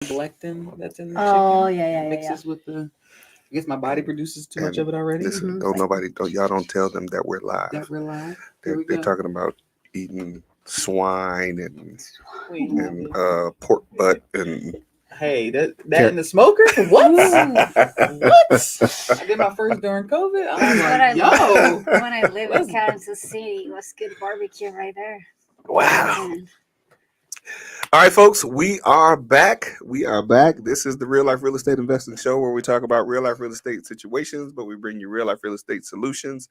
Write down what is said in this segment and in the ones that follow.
lectin that's in the Oh, chicken yeah, yeah, yeah, yeah. mixes with the. I guess my body produces too much And of it already. listen, Mhm. don't y'all don't tell them that we're live. That we're live. Here They're, we they're go. talking about eating swine and We ain't and happy. pork butt and Hey, that Car- in the smoker? What? Ooh, What? I did my first during COVID. I was that's what I like, love. yo, When I lived in let's Kansas City, it was good barbecue right there. wow. Man. All right, folks, we are back. We are back. This is the Real Life Real Estate Investing Show where we talk about real life real estate situations, but we bring you real life real estate solutions.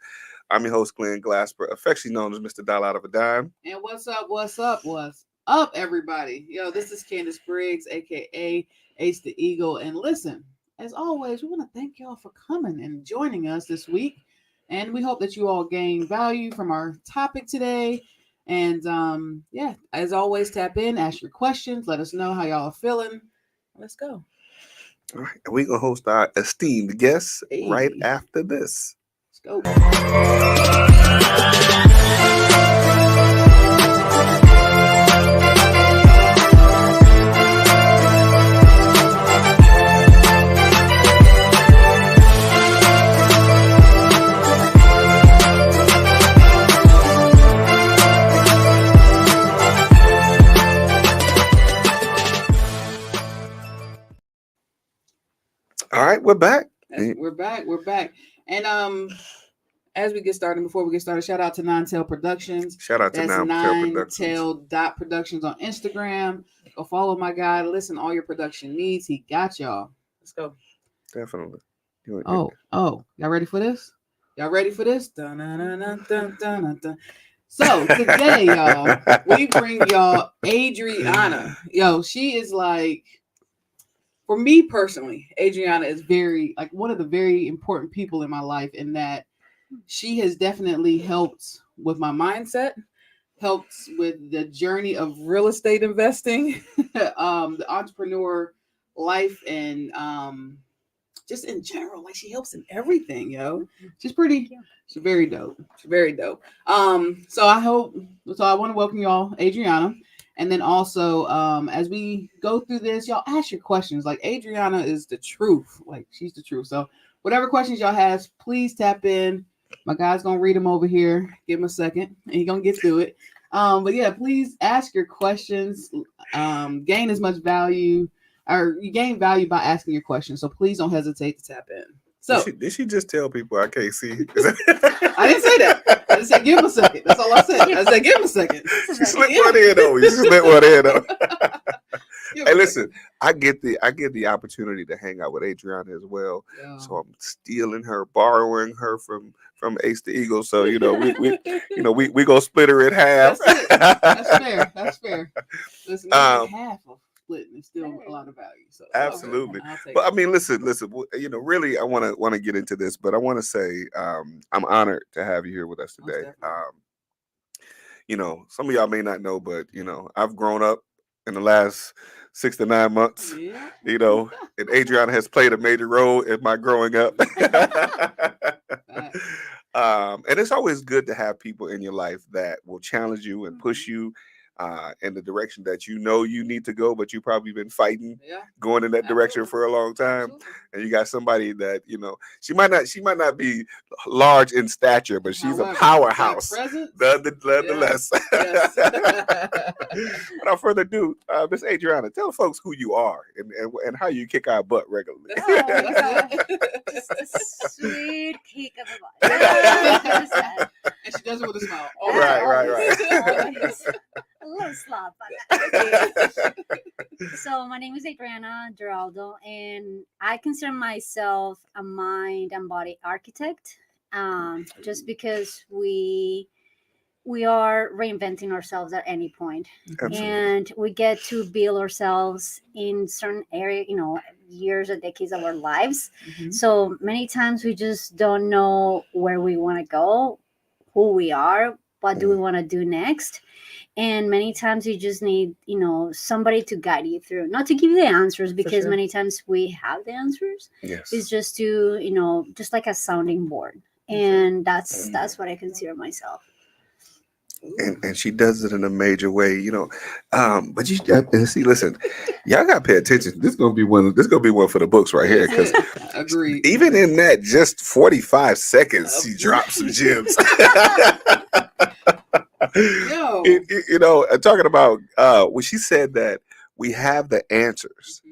I'm your host, Glenn Glasper, affectionately known as Mr. Dollar Out of a Dime. And what's up? What's up? What's up, everybody? Yo, this is Candace Briggs, aka Ace the Eagle. And listen, as always, we want to thank y'all for coming and joining us this week. And we hope that you all gain value from our topic today. And yeah, as always, tap in, ask your questions, let us know how y'all are feeling. Let's go. All right, and we're going to host our esteemed guests right Hey, after this. let's go. All right, we're back. We're back. We're back. And as we get started, before we get started, shout out to Nine Tail Productions. Shout out to That's Now Nine Productions. Tail Productions on Instagram. Go follow my guy. Listen, all your production needs, he got y'all. Let's go. Definitely. Oh, y'all ready for this? Y'all ready for this? Dun, dun, dun, dun, dun, dun, dun. So today, y'all, we bring y'all Adriana. Yo, she is like, for me personally, Adriana is very like one of the very important people in my life in that she has definitely helped with my mindset, helped with the journey of real estate investing, the entrepreneur life, and just in general. Like she helps in everything, yo. She's pretty. She's very dope. She's very dope. So I want to welcome y'all, Adriana. And then also, as we go through this, y'all ask your questions. Like Adriana is the truth. Like she's the truth. So whatever questions y'all have, please tap in. My guy's gonna read them over here. Give him a second, and he's gonna get through it. But yeah, please ask your questions. Gain as much value, or you gain value by asking your questions. So please don't hesitate to tap in. So Did she just tell people I can't see? I didn't say that. I just said give him a second. That's all I said. I said give him a second. She slipped one in though. You slipped one in though. Give him Hey, a listen, I get the opportunity to hang out with Adriana as well. second. So I'm stealing her, borrowing her from Ace the Eagle. So we we gonna split her in half. That's it. That's fair. That's fair. Listen, even half of splitting is still a lot of value. So it's all good. Absolutely. I'll take But I it. mean, listen. Really, I want to get into this, but I want to say I'm honored to have you here with us Most today. definitely. Some of y'all may not know, but I've grown up in the last 6 to 9 months. Yeah. And Adriana has played a major role in my growing up. Facts. And it's always good to have people in your life that will challenge you and push Mhm. you in the direction that you need to go, but you've probably been fighting Yeah. going in that direction Absolutely. for a long time. Absolutely. And you got somebody that she might not be large in stature, but she's a However, powerhouse. that presence. Nonetheless. Yes. Without further ado, Miss Adriana, tell folks who you are and how you kick our butt regularly. That's Oh my That's god. it. Just a sweet kick of the butt. Yeah, 100%. And she does it with a smile. Yeah, Right. always. A little slap. So my name is Adriana Geraldo, and I consider myself a mind and body architect. Just because we are reinventing ourselves at any point, Absolutely. and we get to build ourselves in certain area, years or decades of our lives. Mhm. So many times we just don't know where we want to go, who we are, what do we want to do next. And many times you just need, somebody to guide you through, not to give you the answers, because sure. many times we have the answers. Yes. It's just to, just like a sounding board. sure. And that's what I consider myself. and she does it in a major way, you know. But you and see, listen, y'all got to pay attention. This gonna be one. This gonna be one for the books right here, because Agreed. even in that just 45 seconds, she drops some gems. Yo. You know, talking about when she said that we have the answers,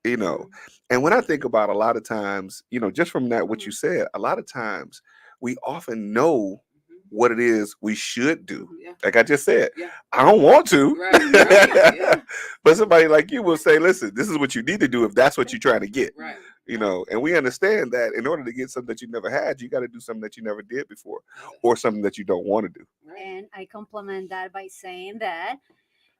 you know, and when I think about a lot of times, you know, just from that what you said, a lot of times we often know what it is we should do. Yeah. Like I just said, Yeah. I don't want to, Right. Yeah. but somebody like you will say, listen, this is what you need to do if that's what you're trying to get. Right. You know, and we understand that in order to get something that you never had, you got to do something that you never did before, or something that you don't want to do. And I complement that by saying that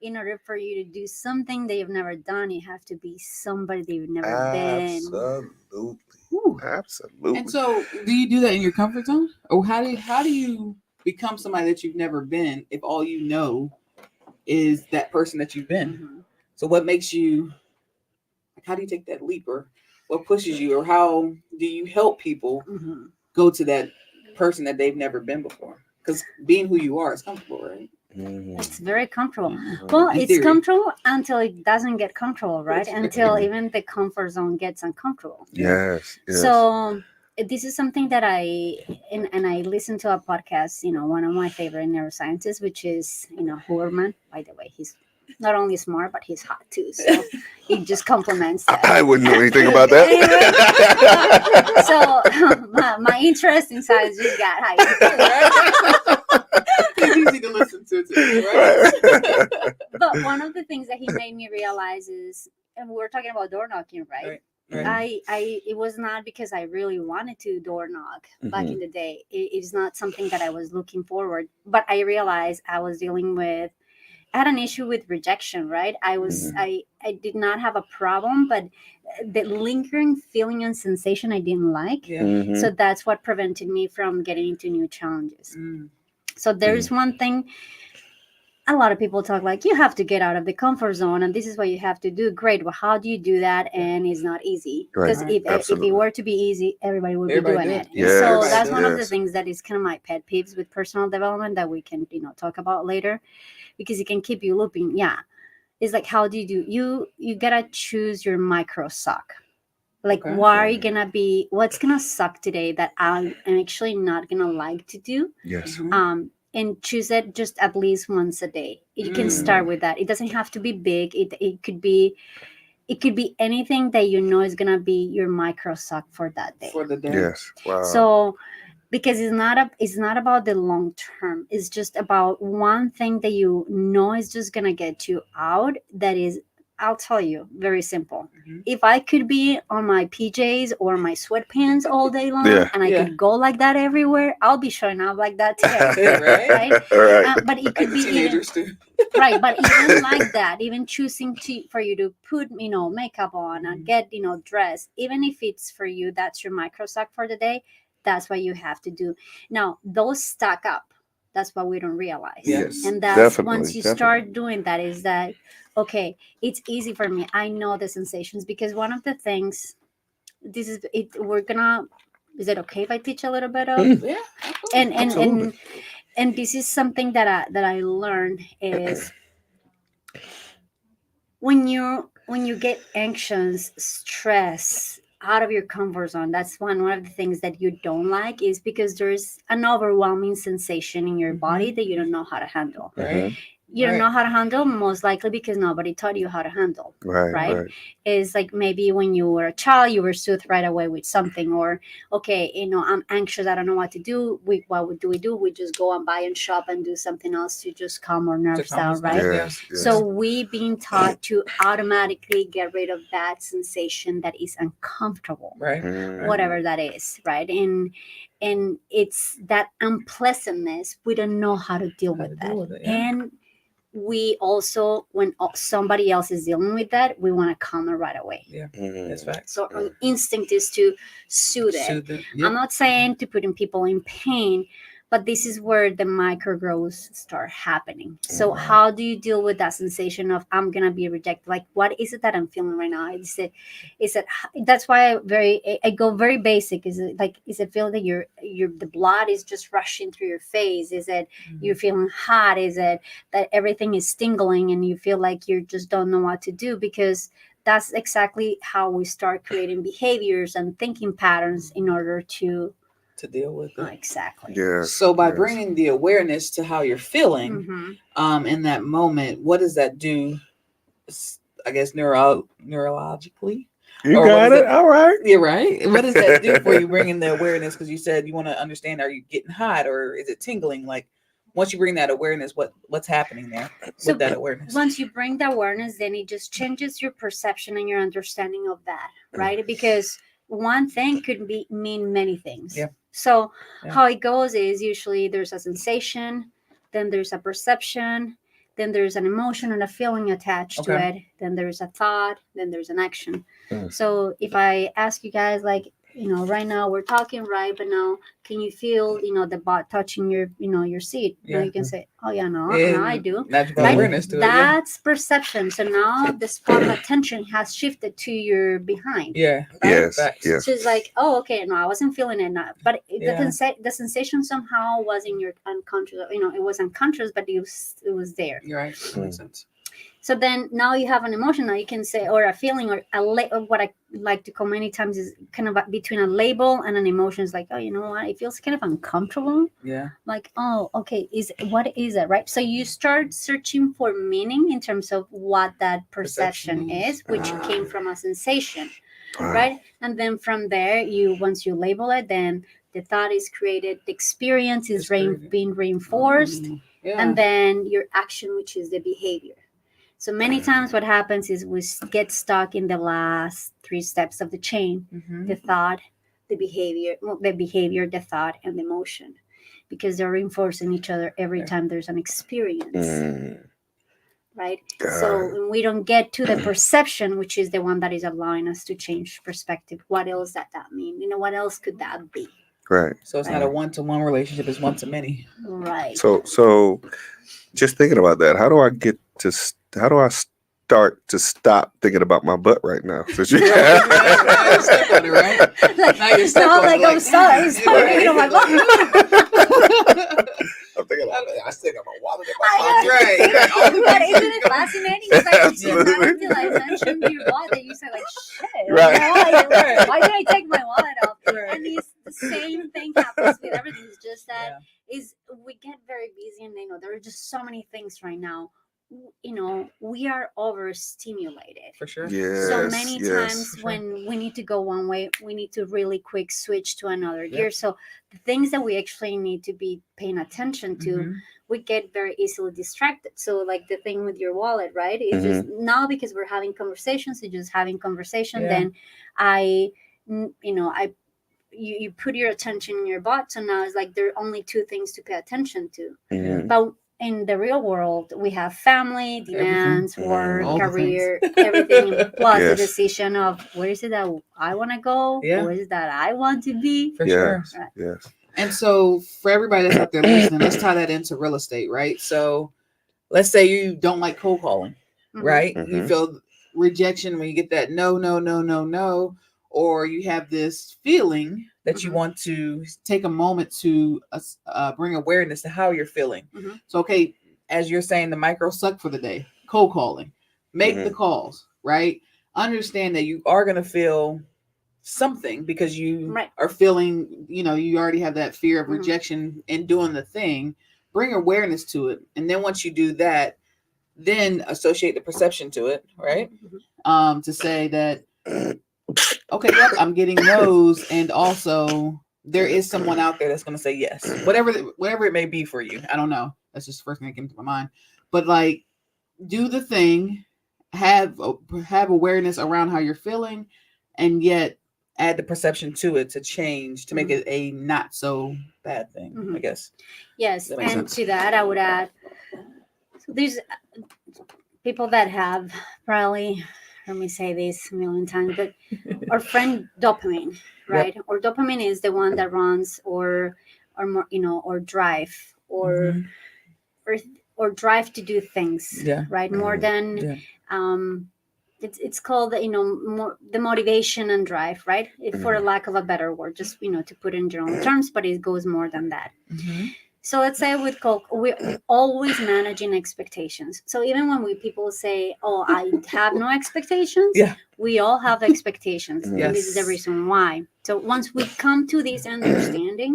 in order for you to do something that you've never done, you have to be somebody that you've never been. Absolutely. Whew. Absolutely. And so, do you do that in your comfort zone, or how do you become somebody that you've never been if all you know is that person that you've been? Mhm. So, what makes you? How do you take that leap, or what pushes you, or how do you help people Mhm. go to that person that they've never been before? Because being who you are is comfortable, right? It's very comfortable. Mhm. Well, In it's theory. comfortable until it doesn't get comfortable, right? Yes. Until even the comfort zone gets uncomfortable. Yes. Yes. So this is something that I I listen to a podcast, you know, one of my favorite neuroscientists, which is, you know, Huberman. By the way, he's not only smart, but he's hot too. So it just complements that. I wouldn't know anything about that. So my interest in science just got high. It's easy to listen to too, right? But one of the things that he made me realize is, and we were talking about door knocking, right? Right. It was not because I really wanted to door knock back in the day. It's not something that I was looking forward, but I realized I was dealing with, I had an issue with rejection, right? I did not have a problem, but the lingering feeling and sensation I didn't like. Yeah. So that's what prevented me from getting into new challenges. Mm. So there's one thing. A lot of people talk like, you have to get out of the comfort zone and this is what you have to do. Great. Well, how do you do that? And it's not easy. Right. Because if it were to be easy, everybody would Everybody be doing did. it. Yes, So Everybody that's did. one of the Yes. things that is kind of my pet peeves with personal development that we can, you know, talk about later, because it can keep you looping. Yeah. It's like, how do you gotta choose your micro suck. Like, Okay. why are you gonna be, what's gonna suck today that I'm actually not gonna like to do? Yes. Mhm. And choose it just at least once a day. You can start with that. It doesn't have to be big. It could be anything that you know is gonna be your micro suck for that day. For the day. Yes. Wow. So because it's not about the long term. It's just about one thing that you know is just gonna get you out. That is, I'll tell you, very simple. Mhm. If I could be on my PJs or my sweatpants all day long, Yeah. and I Yeah. could go like that everywhere, I'll be showing up like that today. Right? Right. But it Like could the be even, teenagers too. right, but even like that, even choosing for you to put, you know, makeup on and get, you know, dressed, even if it's for you, that's your micro suck for the day. That's what you have to do. Now those stack up. That's what we don't realize. Yes. And that's Definitely. once you start doing that, is that okay, it's easy for me. I know the sensations, because one of the things, this is it, we're gonna, is it okay if I teach a little bit of Yeah. and Absolutely. and this is something that I learned is when you get anxious, stress, out of your comfort zone, that's one of the things that you don't like, is because there's an overwhelming sensation in your body that you don't know how to handle. Right. You don't Right. know how to handle, most likely because nobody taught you how to handle. Right. Right? Right. Is like, maybe when you were a child, you were soothed right away with something, or okay, you know, I'm anxious, I don't know what to do. What do we do? We just go and buy and shop and do something else to just calm our nerves down, right? Yes. Yes. So we being taught to automatically get rid of that sensation that is uncomfortable, Right. whatever that is, right? And it's that unpleasantness, we don't know how to deal How with to that. deal with it, yeah. And we also, when somebody else is dealing with that, we want to calm it right away. Yeah. Mhm. That's facts. So our instinct is to soothe it. Soothe it. I'm not saying to putting people in pain, But this is where the micro growths start happening. So Mhm. how do you deal with that sensation of I'm gonna be rejected? Like, what is it that I'm feeling right now? Is it that's why I go very basic. Is it feel that the blood is just rushing through your face? Is it you're feeling hot? Is it that everything is tingling and you feel like you just don't know what to do? Because that's exactly how we start creating behaviors and thinking patterns in order to deal with it. exactly. Yes. So by yes. bringing the awareness to how you're feeling, Mhm. in that moment, what does that do? I guess neurologically. You Or what got is it. it? All right. Yeah, right. What does that do for you bringing the awareness? Because you said you want to understand: are you getting hot or is it tingling? Like once you bring that awareness, what's happening there So with that awareness? once you bring the awareness, then it just changes your perception and your understanding of that, right? Because one thing could mean many things. Yeah. So Yeah. how it goes is usually there's a sensation, then there's a perception, then there's an emotion and a feeling attached to Okay. it, then there's a thought, then there's an action. Mm. So if I ask you guys, like, right now we're talking, right? But now, can you feel, the butt touching your seat? Now Yeah. you can say, oh yeah, no, And now I do. Now you got Right? awareness to it. Yeah. That's perception. So now the spot of attention has shifted to your behind. Yeah. Yes. Facts. Yes. So it's like, oh, okay, no, I wasn't feeling it now, but Yeah. the sensation somehow was in your unconscious. It was unconscious, but it was there. You're right. That makes sense. So then now you have an emotion. Now you can say, or a feeling, or or what I like to call many times is kind of between a label and an emotion. It's like, oh, you know what? It feels kind of uncomfortable. Yeah. Like, oh, okay, what is it, right? So you start searching for meaning in terms of what that perception Perception is, which Ah. came from a sensation, Wow. right? And then from there, once you label it, then the thought is created, the experience is It's created. being reinforced, Yeah. and then your action, which is the behavior. So many times what happens is we get stuck in the last 3 steps of the chain: Mhm. the thought, the behavior, the thought, and the emotion, because they're reinforcing each other every Yeah. time there's an experience, Mm. right? Got So it. when we don't get to the perception, which is the one that is allowing us to change perspective, what else that mean? What else could that be? Right. So it's not a one-to-one relationship; it's one-to-many. Right. So just thinking about that, how do I start to stop thinking about my butt right now? So Now you're stuck on it, right? Like, Now you're stuck now, on it, like, I'm sorry, yeah, sorry, right. thinking of my butt. I'm thinking, I still got my wallet in I my know. pocket. Right. All the But things isn't that it go- fascinating? It's like, Absolutely. not until I mentioned your wallet that you said, like, shit. Right. Why did I take my wallet off? Right. And it's the same thing happens with everything. It's just that Yeah. we get very busy, and there are just so many things right now. We are overstimulated. For sure. Yes. So many yes. times For sure. when we need to go one way, we need to really quick switch to another Yep. gear. So the things that we actually need to be paying attention to, Mhm. we get very easily distracted. So like the thing with your wallet, right? It's just now because we're having conversations, you're just having conversation. Yeah. Then you put your attention in your butt. So now it's like there are only 2 things to pay attention to. Mhm. But in the real world, we have family, demands, Everything. work, All the career, everything, plus the Yes. decision of where is it that I want to go, Yeah. where is it that I want to be. For sure. Yes. Yes. And so, for everybody that's out there listening, let's tie that into real estate, right? So, let's say you don't like cold calling, Mhm. right? You Mhm. feel rejection when you get that no, no, no, no, no, or you have this feeling that you Mhm. want to take a moment to bring awareness to how you're feeling. Mhm. So, okay, as you're saying, the micro suck for the day, cold calling, make the calls, right? Understand that you are going to feel something because you Right. are feeling, you already have that fear of Mhm. rejection in doing the thing. Bring awareness to it. And then once you do that, then associate the perception to it, right? Mhm. To say that, okay, yep, I'm getting no's, and also there is someone out there that's going to say yes, whatever it may be for you. I don't know. That's just the first thing that came to my mind. But like, do the thing, have awareness around how you're feeling, and yet add the perception to it to change, to make it a not so bad thing. I Mhm. guess. Yes, That makes and sense. to that I would add, so there's people that have probably, let me say this a million times, but our friend dopamine, right? Or dopamine is the one that runs, or or more, or drive Mhm. or or drive to do things, Yeah. right? More than Yeah. it's called, more the motivation and drive, right? For a lack of a better word, just to put in general terms, but it goes more than that. Mhm. So let's say with Coke, we're always managing expectations. So even when people say, "Oh, I have no expectations," Yeah. we all have expectations, Yes. and this is the reason why. So once we come to this understanding,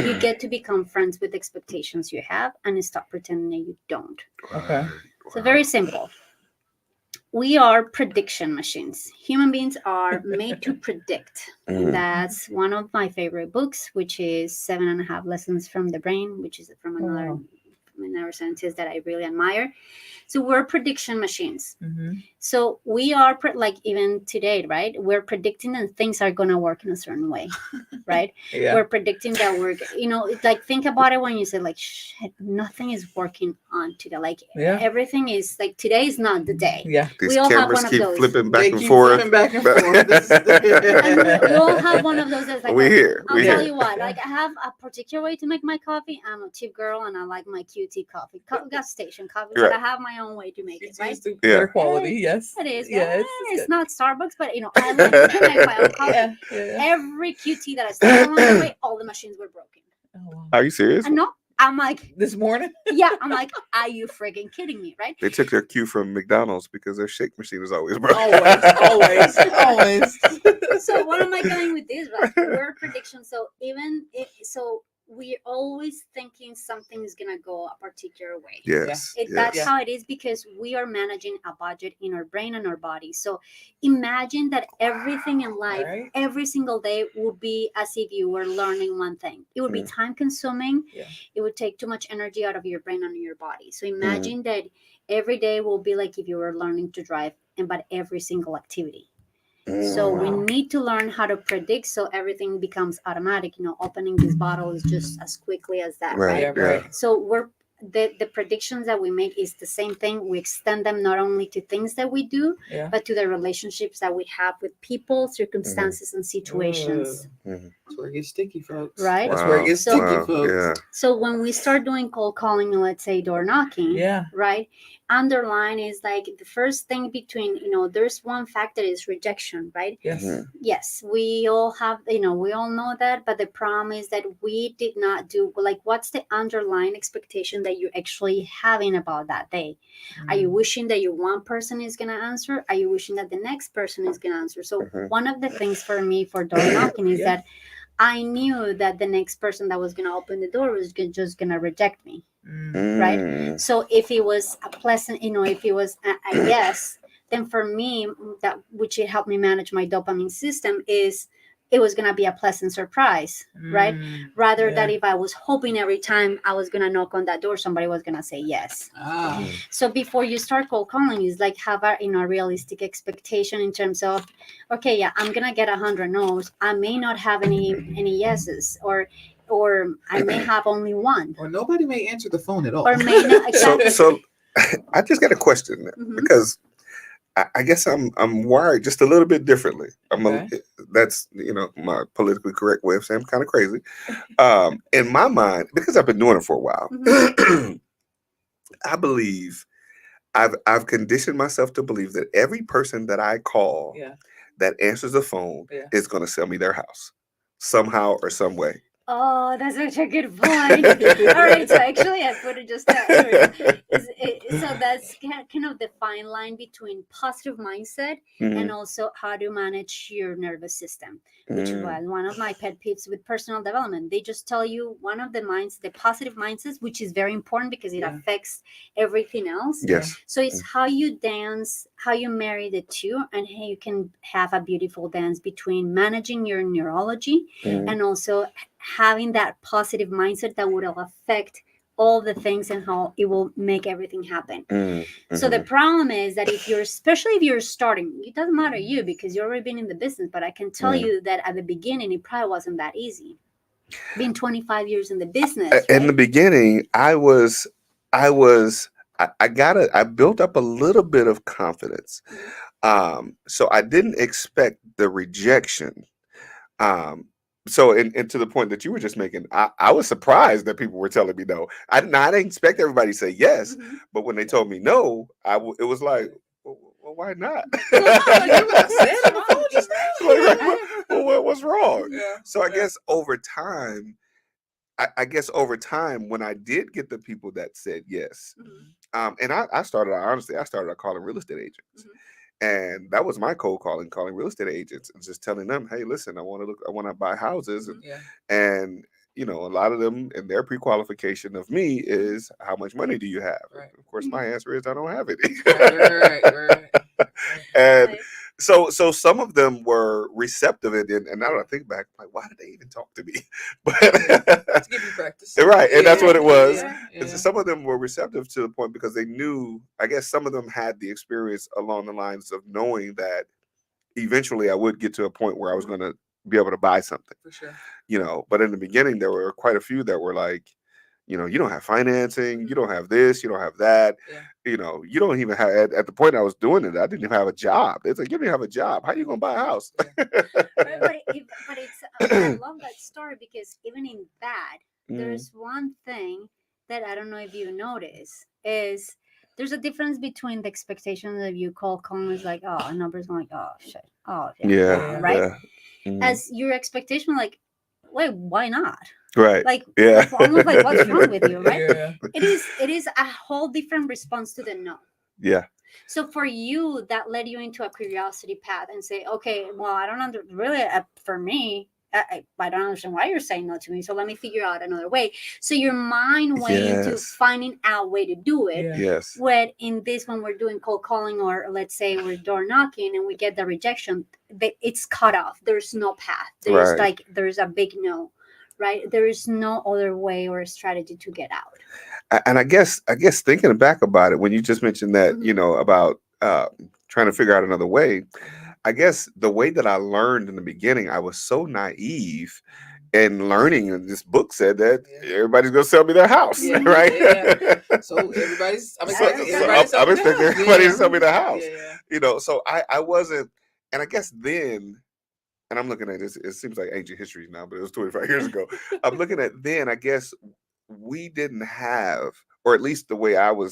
you get to become friends with expectations you have, and stop pretending that you don't. Okay. So very simple. We are prediction machines. Human beings are made to predict. And that's one of my favorite books, which is 7.5 Lessons from the Brain, which is from another wow. from a neuroscientist that I really admire. So we're prediction machines. Mhm. So we are like even today, right? We're predicting that things are gonna work in a certain way, right? Yeah. We're predicting that we're, it's like, think about it when you say like, shit, nothing is working on today. Like Yeah. everything is like, today is not the day. Yeah. These We all have cameras one of keep those. flipping back They and keep forth. flipping back and forth. This is And we all have one of those that's like, We here. I'll We tell here. you what, like I have a particular way to make my coffee. I'm a cheap girl and I like my QT coffee, gas station coffee, but Right. I have my own way to make it, right? It's to Yeah. better quality. Yes. It is. Yes. It's not Starbucks, but I like to make my own coffee. Yeah. Yeah. Every QT that I started along the way, all the machines were broken. Oh, wow. Are you serious? And no, I'm like, This morning. yeah, I'm like, are you friggin' kidding me, right? They took their cue from McDonald's because their shake machine is always broken. Always. So what am I going with this? Like word prediction. So we're always thinking something is gonna go a particular way. Yes. That's yes. how it is because we are managing a budget in our brain and our body. So imagine that everything in life, Right. every single day, would be as if you were learning one thing. It would be time consuming. Yeah. It would take too much energy out of your brain and your body. So imagine that every day will be like if you were learning to drive, and but every single activity. So we need to learn how to predict so everything becomes automatic. Opening this bottle is just as quickly as that, Right. Yeah, right? right. So the predictions that we make is the same thing. We extend them not only to things that we do, Yeah. but to the relationships that we have with people, circumstances, and situations. That's where it gets sticky, folks. Right? That's where it gets So- sticky, folks. Yeah. So when we start doing cold calling, let's say door knocking, Yeah. right? Underline is like the first thing between, there's one factor is rejection, right? Yes. Yes, we all have, we all know that, but the problem is that we did not do, like, what's the underlying expectation that you're actually having about that day? Are you wishing that your one person is going to answer? Are you wishing that the next person is going to answer? So one of the things for me for door knocking is that I knew that the next person that was going to open the door was just going to reject me. Right? So if it was a pleasant, if it was a yes, then for me, that which it helped me manage my dopamine system is it was going to be a pleasant surprise, right? Rather than if I was hoping every time I was going to knock on that door, somebody was going to say yes. So before you start cold calling, is like have a realistic expectation in terms of, okay, yeah, I'm going to get 100 no's. I may not have any yeses, or I may have only one. Or nobody may answer the phone at all. Or may not. Exactly. So I just got a question because I guess I'm wired just a little bit differently. That's my politically correct way of saying I'm kind of crazy. In my mind, because I've been doing it for a while, I believe I've conditioned myself to believe that every person that I call that answers the phone is going to sell me their house somehow or some way. Oh, that's such a good point. All right, so actually, I put it just that. So that's kind of the fine line between positive mindset and also how to manage your nervous system, which was one of my pet peeves with personal development. They just tell you one of the positive mindsets, which is very important because it affects everything else. Yes. So it's how you dance, how you marry the two, and how you can have a beautiful dance between managing your neurology and also having that positive mindset that will affect all the things and how it will make everything happen. So the problem is that especially if you're starting, it doesn't matter you because you've already been in the business, but I can tell you that at the beginning, it probably wasn't that easy. Being 25 years in the business. In the beginning, I built up a little bit of confidence. So I didn't expect the rejection. so and to the point that you were just making, I was surprised that people were telling me no. I didn't expect everybody to say yes, Mhm. but when they told me no, it was like, well, why not? So, no, like, you what I said on the phone just now. What's wrong? Yeah. So I Yeah. guess over time, over time, when I did get the people that said yes, Mhm. and I started out, honestly, I started out calling real estate agents. And that was my cold calling real estate agents and just telling them, hey, listen, I want to buy houses. Yeah. And a lot of them, and their pre-qualification of me is, how much money do you have? Right. Of course, my answer is, I don't have any. Right. And Right. so some of them were receptive, and now that I think back, like, why did they even talk to me? But Let's give you practice. right, and that's what it was. Yeah. And so some of them were receptive to the point because they knew, I guess some of them had the experience along the lines of knowing that eventually I would get to a point where I was going to be able to buy something, For sure. But in the beginning, there were quite a few that were like, you don't have financing, you don't have this, you don't have that, Yeah. you don't even have, at the point I was doing it, I didn't even have a job. It's like, you don't have a job. How are you going to buy a house? But it's I love that story because even in that, there's one thing that I don't know if you notice is there's a difference between the expectations of you calling is like, oh, numbers going like, oh shit, oh Yeah. right, Mhm. as your expectation like, wait, why not? Right. Like, Yeah. almost like, what's wrong with you, right? Yeah. It is a whole different response to the no. Yeah. So for you, that led you into a curiosity path and say, okay, well, I don't really, for me, I don't understand why you're saying no to me. So let me figure out another way. So your mind went into Yes. finding a way to do it. Yeah. Yes. When in this, when we're doing cold calling, or let's say we're door knocking and we get the rejection, it's cut off. There's no path. There's Right. there's a big no, right? There is no other way or strategy to get out. And I guess thinking back about it, when you just mentioned that, Mhm. about trying to figure out another way, I guess the way that I learned in the beginning, I was so naive and learning. And this book said that everybody's gonna sell me their house, Yeah. right? Yeah. So I'm expecting everybody to I'm expecting everybody to sell me their house. Yeah. So I wasn't, and I guess then, and I'm looking at this, it seems like ancient history now, but it was 25 years ago. I'm looking at then, I guess we didn't have, or at least the way I'm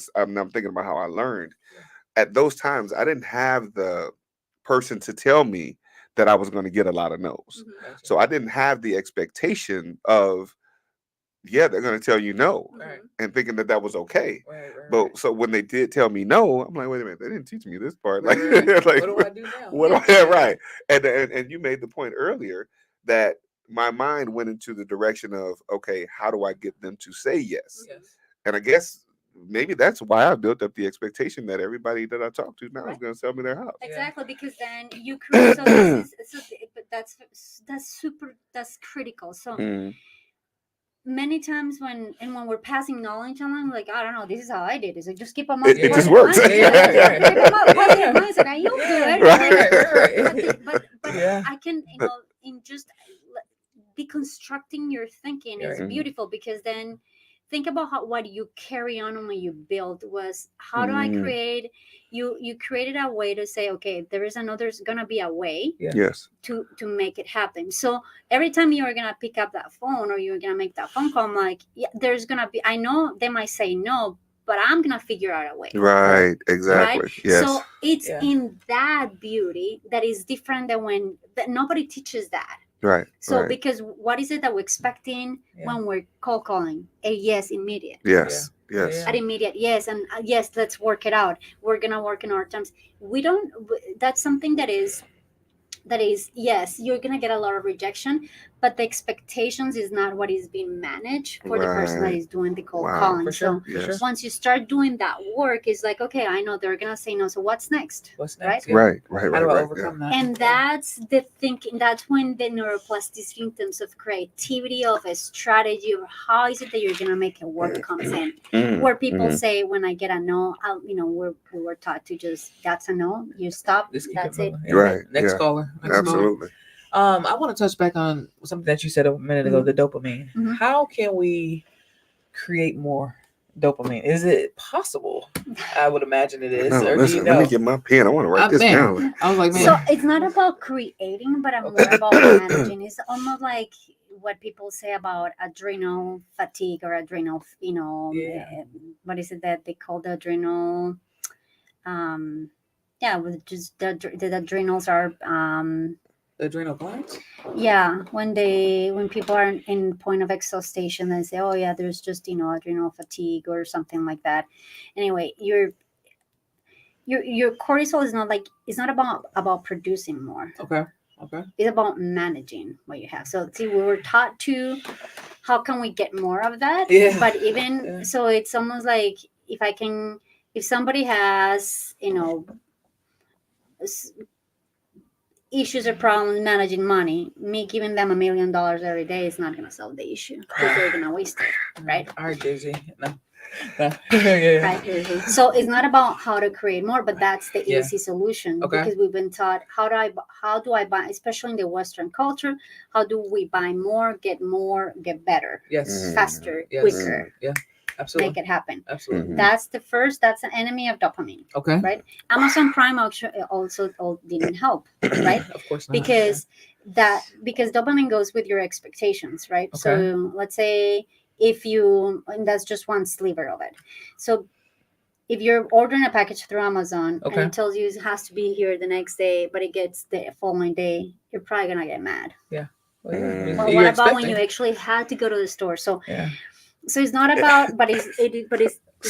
thinking about how I learned. At those times, I didn't have the person to tell me that I was going to get a lot of no's. Mhm. Gotcha. So I didn't have the expectation of, they're going to tell you no, Right. and thinking that was okay. Right. But so when they did tell me no, I'm like, wait a minute, they didn't teach me this part. Right. Like, What do I do now? what do I, right? And you made the point earlier that my mind went into the direction of, okay, how do I get them to say yes? Yes. And I guess maybe that's why I built up the expectation that everybody that I talk to now is going to sell me their house. Exactly, because then you create. So this is but that's critical. So many times when we're passing knowledge on them, like, I don't know, this is how I did. Is like, just keep them up. It just works. Keep them up. Positive mindset, and you'll do it. Right. But Yeah. I can, in just deconstructing your thinking is beautiful, because then think about what you carry on when you build was, how do I create, you created a way to say, okay, there's gonna be a way Yes. to make it happen. So every time you're gonna pick up that phone or you're gonna make that phone call, I'm like, yeah, there's gonna be, I know they might say no, but I'm gonna figure out a way. Right. Exactly. Right? Yes. So it's in that beauty that is different than that nobody teaches that. Right. So because what is it that we're expecting when we're calling? A yes, immediate. Yes. Yes. An immediate yes, and yes, let's work it out. We're gonna work in our terms. We don't. That's something that is yes, you're gonna get a lot of rejection, but the expectations is not what is being managed for the person that is doing the cold calling. For sure. So once you start doing that work, it's like, okay, I know they're gonna say no, so what's next? Right. Right. How do I overcome that? And that's the thinking. That's when the neuroplasticity in terms of creativity, of a strategy, of how is it that you're gonna make it work comes in. Where people say, when I get a no, we were taught to just, that's a no, you stop, that's it. Right. Next caller. Absolutely. I want to touch back on something that you said a minute ago, the dopamine. How can we create more dopamine? Is it possible? I would imagine it is. No, Or do listen, you let know? me get my pen. I want to write this man, down. I was like, man, So it's not about creating, but more about managing. It's almost like what people say about adrenal fatigue or adrenal, Yeah. what is it that they call the adrenal? Yeah, with just the adrenals are adrenal glands. yeah, when people are in point of exhaustion, they say, oh yeah, there's just adrenal fatigue or something like that. Anyway, your cortisol is not like, it's not about producing more. Okay. It's about managing what you have. So see, we were taught to how can we get more of that. Yeah. But even Yeah. so, it's almost like if somebody has issues or problems managing money, me giving them $1 million every day is not going to solve the issue because they're going to waste it, right? All right, Jay-Z. No. Yeah. Right. So it's not about how to create more, but that's the Yeah. easy solution. Okay. Because we've been taught how do I buy, especially in the Western culture, how do we buy more, get better, Yes. faster, Yes. quicker, Absolutely. make it happen. Absolutely. That's an enemy of dopamine. Okay. Right. Amazon Prime also didn't help, right? Of course not. because dopamine goes with your expectations, right? Okay. So let's say and that's just one sliver of it. So if you're ordering a package through Amazon Okay. and it tells you it has to be here the next day, but it gets the following day, you're probably gonna get mad. Well, Well, you're what about expecting. when you actually had to go to the store? So Yeah. so it's not about, but it's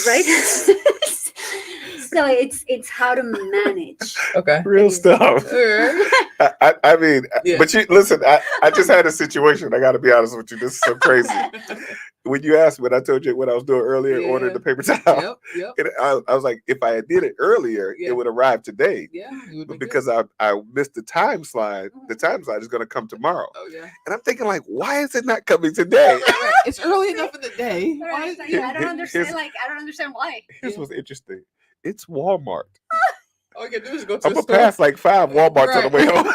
right. So it's how to manage. Okay. Real stuff. I mean, Yeah. but you listen. I just had a situation. I got to be honest with you. This is so crazy. When you asked, when I told you what I was doing earlier, Yeah. ordering the paper towel, Yep. and I was like, if I had did it earlier, Yeah. it would arrive today. Yeah. You would But be because I missed the time slide, the time slide is going to come tomorrow. Oh yeah. And I'm thinking, like, why is it not coming today? It's early enough in the day. Right, Why is- so, yeah, I don't understand. Here's- I don't understand why. Here's what's interesting. It's Walmart. All you can do is go to I'm the gonna store. pass like 5 Walmarts on the way home.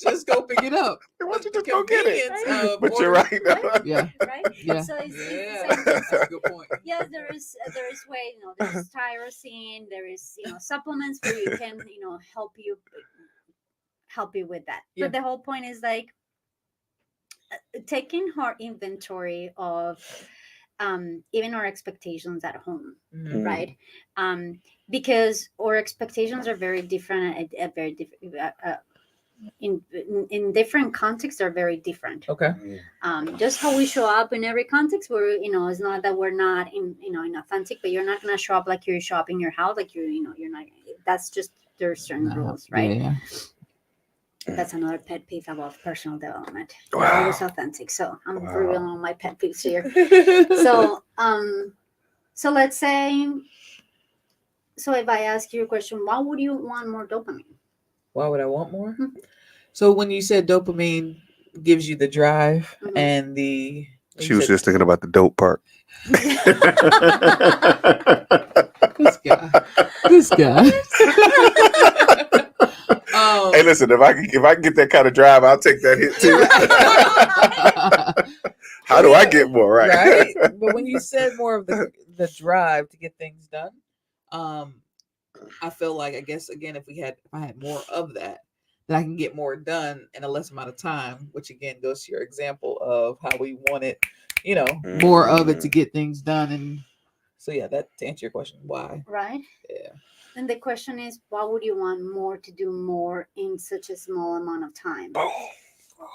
Just go pick it up. Why don't you just go get it? Convenience of But you're ordering- right. Yeah. Right? Yeah. So it's Yeah. the same thing. That's a good point. Yes, there is way, there's tyrosine, there is supplements where you can help you with that. Yeah. But the whole point is like taking our inventory of even our expectations at home, Mhm. right? Because our expectations are very different at very different in different contexts are very different. Okay. Just how we show up in every context, where it's not that we're not in authentic, but you're not gonna show up like you show up in your house, like you're not. That's just, there's certain rules, right? Yeah. That's another pet peeve about personal development. Wow. We're always authentic, so I'm Wow. revealing all my pet peeves here. So let's say, so if I ask you a question, why would you want more dopamine? Why would I want more? Mhm. So when you said dopamine gives you the drive Mhm. and the She was just thinking about the dope part. This guy. Hey, listen, if I can get that kind of drive, I'll take that hit too. How do I get more right? right? But when you said more of the drive to get things done, I feel like, I guess again, if I had more of that, then I can get more done in a less amount of time. Which again goes to your example of how we wanted, More of it to get things done, and So yeah, that to answer your question, why? Right? Yeah. And the question is, why would you want more to do more in such a small amount of time? Boom. Oh,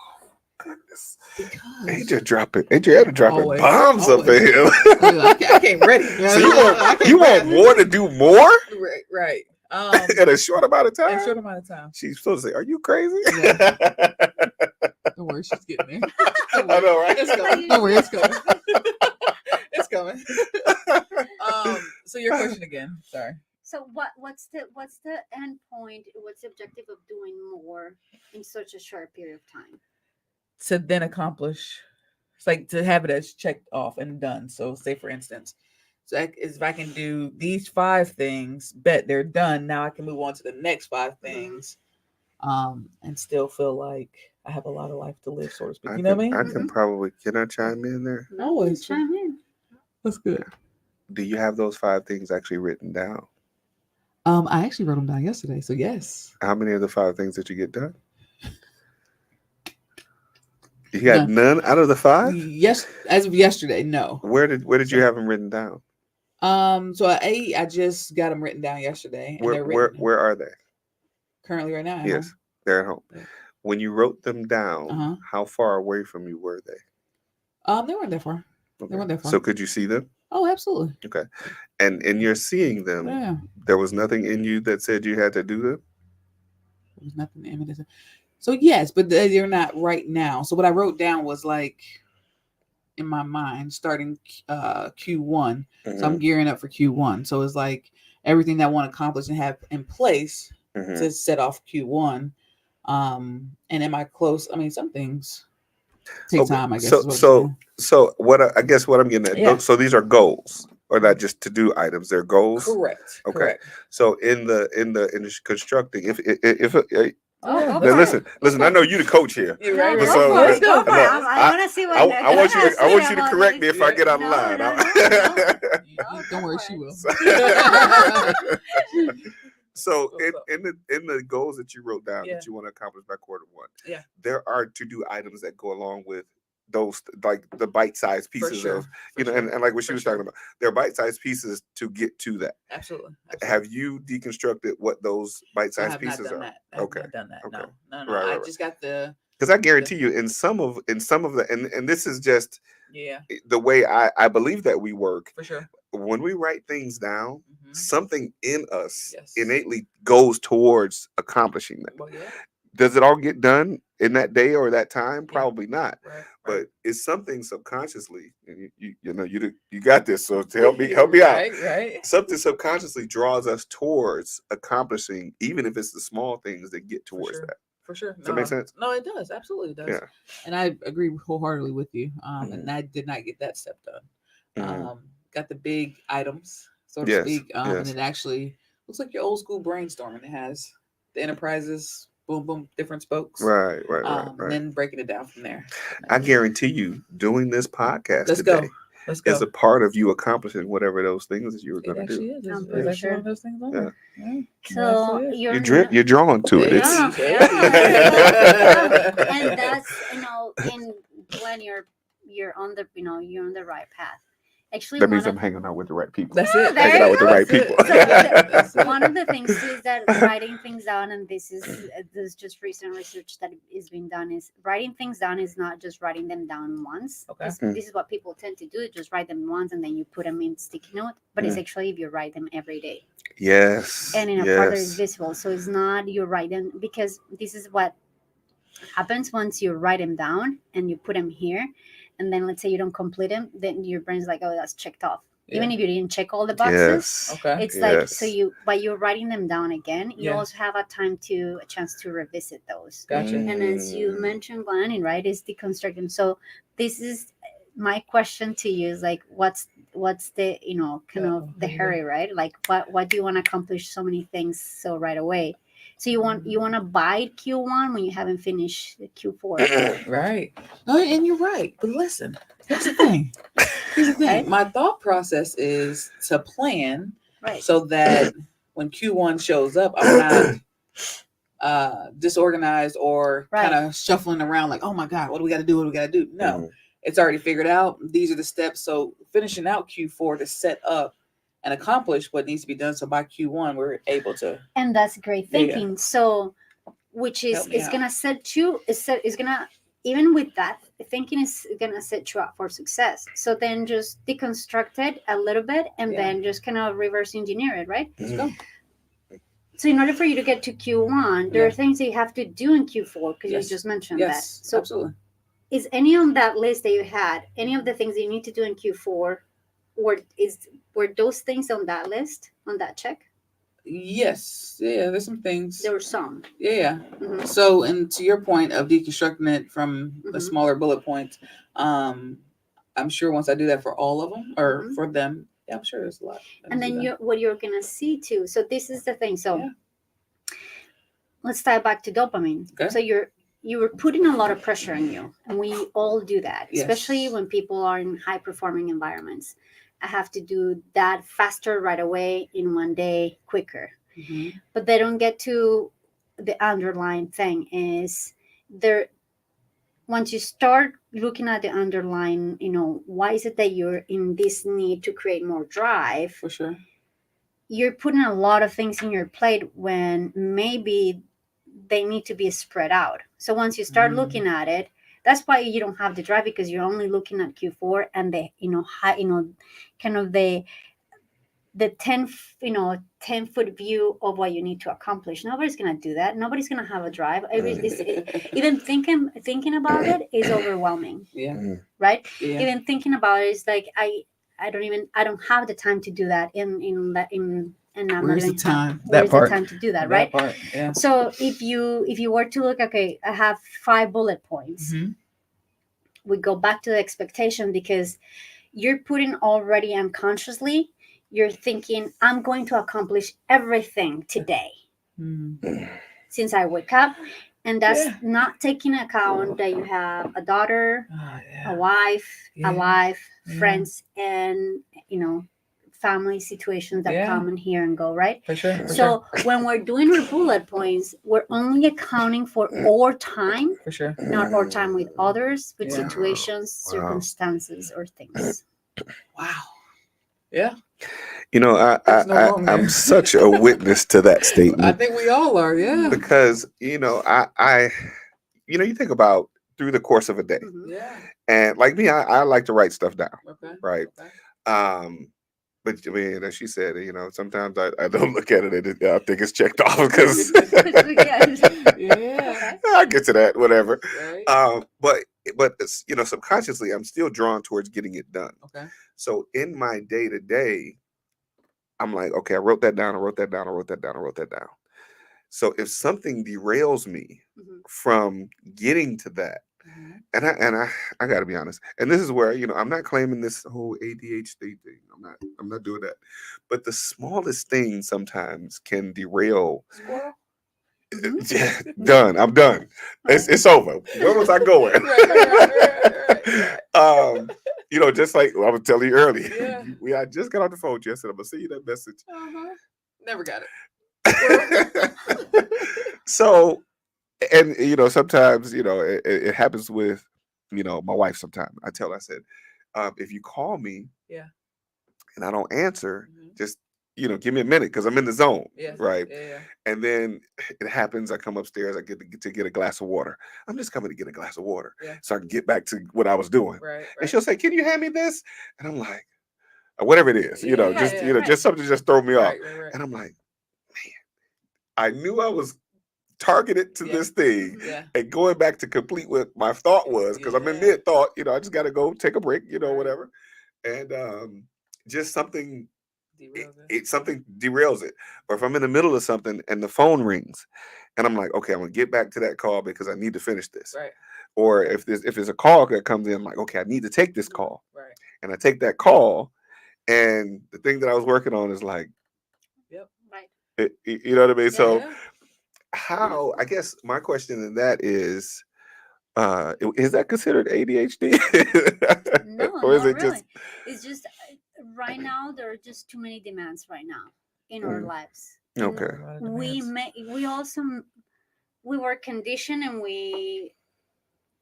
goodness. because Adriana dropping Always, bombs up in always. here. I came ready. So you want more to do more Right. in a short amount of In time? a short amount of time. She's supposed to say, "Are you crazy?" Don't worry, she's getting there. I know, right? It's coming. Don't worry, it's coming. It's coming. So your question again. Sorry. So what's the end point? What's the objective of doing more in such a short period of time? To then accomplish, it's like to have it as checked off and done. So say for instance, if I can do these 5 things, bet they're done. Now I can move on to the next 5 things, and still feel like I have a lot of life to live, so to speak. You know what I mean? I can probably. Can I chime in there? Always. Chime in. That's good. Do you have those 5 things actually written down? I actually wrote them down yesterday, so yes. How many of the 5 things did you get done? You got none out of the 5? Yes, as of yesterday, no. Where did you have them written down? So I just got them written down yesterday, and they're written Where are they? currently right now. at Yes, home. they're at home. Yeah. When you wrote them down, Uh-huh. how far away from you were they? They weren't that far. They weren't that far. So could you see them? Oh, absolutely. Okay. And in your seeing them, Yeah. there was nothing in you that said you had to do them? There was nothing in me. So yes, but they're not right now. So what I wrote down was like in my mind starting Q1. Mhm. So I'm gearing up for Q1. So it's like everything that I want to accomplish and have in place Mhm. to set off Q1. And am I close? I mean, some things take Okay, time, I guess. So is what I'm so what I guess what I'm getting at. Yeah. So these are goals, or not just to do items. They're goals. saying. Correct. Okay. Correct. So in the constructing, if Oh, now go for it. listen. I know you the coach here. You're No, right. go So, for it. Go look, for it. I want to see what I want you to about correct me this. if I get out of No, line. no, Don't worry, she will. So What's up? in the goals that you wrote down Yeah. that you want to accomplish by Q1, Yeah. there are to do items that go along with those, like the bite-sized For pieces sure. of For sure. and like what she For was sure. talking about. They're bite-sized pieces to get to that. Absolutely. Have you deconstructed what those I bite-sized have not pieces done are? that. I have Okay. not done that. Okay. No. Right, I right. just got the Because I guarantee you, in some of the and this is just yeah, the way I believe that we work. for sure. When we write things down, Mhm. something in us Yes. innately goes towards accomplishing them. Well, yeah. Does it all get done in that day or that time? Probably not. Right. But it's something subconsciously, and you got this. So to help me out. Right. Something subconsciously draws us towards accomplishing, even if it's the small things that get For towards sure. that. For sure. Does that make sense? No, it does. Absolutely does. Yeah. And I agree wholeheartedly with you. Mhm. And I did not get that step done. Mhm. Got the big items, so to Yes, speak. And yes. it actually looks like your old school brainstorming. It has the enterprises, boom, different spokes. Right. And then breaking it down from there. I guarantee you, doing this podcast Let's today go. Let's go. is a part of you accomplishing whatever those things that you were It going to actually do. is. I'm It's pretty actually one sure. of those things on Yeah. there. Yeah. So It you're You're drawn to it. Yeah. It's Yeah. And that's when you're on the right path. Actually, that means one I'm of- hanging out with the right people. That's it. There Hanging you out with the go. right That's it. people. That's it. one of the things is that writing things down, and this is just recent research that is being done, is writing things down is not just writing them down once. Okay. This is what people tend to do, just write them once and then you put them in sticky note, but it's Mm. actually if you write them every day Yes. and in a part that is Yes. visible. So it's not you write them, because this is what happens once you write them down and you put them here, and then let's say you don't complete them, then your brain's like, oh, that's checked off. Even if you didn't check all the boxes, Yes. Okay. it's like, Yes. so by you writing them down again, you Yeah. also have a chance to revisit those. Gotcha. And as you Mm. mentioned, planning, right, is deconstructing. So this is my question to you, is like, what's the kind of the hurry, right? Like what do you want to accomplish so many things so right away? So you want to buy Q1 when you haven't finished Q4. Right. No, and you're right. But listen, here's the thing. Right? My thought process is to plan Right. so that when Q1 shows up, I'm not disorganized or Right. kind of shuffling around like, oh my God, what do we got to do? What do we got to do? No, Mhm. it's already figured out. These are the steps. So finishing out Q4 to set up and accomplish what needs to be done. So by Q1, we're able to. And that's great There you go. thinking. So which is Help me is out. gonna set you is gonna, even with that thinking, is gonna set you up for success. So then just deconstruct it a little bit and Yeah. then just kind of reverse engineer it, right? Let's go. So in order for you to get to Q1, there Yeah. are things that you have to do in Q4, because Yes. you just mentioned Yes, that. So absolutely. is any on that list that you had, any of the things that you need to do in Q4, were those things on that list, on that check? Yes. Yeah, there's some things. There were some. Yeah. Mhm. So, and to your point of deconstructing it from the Mhm. smaller bullet points, I'm sure once I do that for all of them or Mhm. for them, yeah, I'm sure there's a lot. that And needs to then be done. what you're gonna see too. So this is the thing. So Yeah. let's tie back to dopamine. Okay. So you were putting a lot of pressure on you, and we all do that, especially Yes. when people are in high performing environments. I have to do that faster right away in one day quicker. Mhm. But they don't get to the underlying thing is there. Once you start looking at the underlying, why is it that you're in this need to create more drive? For sure. You're putting a lot of things in your plate when maybe they need to be spread out. So once you start Mm. looking at it, that's why you don't have the drive, because you're only looking at Q4 and the high, kind of the 10-foot view of what you need to accomplish. Nobody's gonna do that. Nobody's gonna have a drive. Even thinking about it is overwhelming, Yeah. right? Yeah. Even thinking about it is like I don't have the time to do that in and I'm Where's the not gonna have- time? That Where's part. the time to do that, That right? part, yeah. So if you were to look, okay, I have 5 bullet points. Mhm. We go back to the expectation, because you're putting already unconsciously, you're thinking, I'm going to accomplish everything today Mm. since I wake up. And that's Yeah. not taking account that you have a daughter, Ah, a yeah. wife, Yeah. a life, Yeah. friends, and family situations that Yeah. come in here and go, right? For sure. For So when we're doing our bullet points, we're only accounting for our time, sure. For sure. not our time with others, with Yeah. situations, Wow. circumstances, or things. Wow. Yeah. There's no wrong I'm there. such a witness to that I statement think we all are. Yeah. because I you think about through the course of a day, Mhm. Yeah. and like me, I like to write stuff down, Okay. right? Okay. But I mean, as she said, sometimes I don't look at it and I think it's checked off because Yeah. I'll get to that, whatever. Right. But it's, subconsciously, I'm still drawn towards getting it done. Okay. So in my day to day, I'm like, okay, I wrote that down. I wrote that down. I wrote that down. I wrote that down. So if something derails me Mhm. from getting to that, Mhm. and I got to be honest, and this is where I'm not claiming this whole ADHD thing. I'm not doing that. But the smallest thing sometimes can derail. Squirrel. Yeah, done. I'm done. It's over. Where was I going? Right. Just like I was telling you earlier. Yeah. I just got off the phone, Jess, and I'm gonna send you that message. Uh-huh. Never got it. So, and sometimes it happens with my wife. Sometimes I tell her, I said, if you call me, Yeah. and I don't answer, Mhm. just give me a minute because I'm in the zone, Yeah. right? Yeah. And then it happens. I come upstairs. I get to get a glass of water. I'm just coming to get a glass of water Yeah. so I can get back to what I was doing. Right. And she'll say, "Can you hand me this?" And I'm like, whatever it is, Yeah. just something to just throw me off. Right. And I'm like, man, I knew I was targeted to Yeah. this thing, Yeah. and going back to complete what my thought was, because I'm in Yeah. mid thought. I just got to go take a break, Right. whatever, and just something. Derails it. It something derails it, or if I'm in the middle of something and the phone rings, and I'm like, okay, I'm gonna get back to that call because I need to finish this. Right. Or if there's a call that comes in, I'm like, okay, I need to take this call, Right. and I take that call, and the thing that I was working on is like, Right. you know what I mean? So Yeah. how? I guess my question in that is that considered ADHD? No, Or is not it really. just It's just right now there are just too many demands right now in our Mm. lives. And okay? we were conditioned, and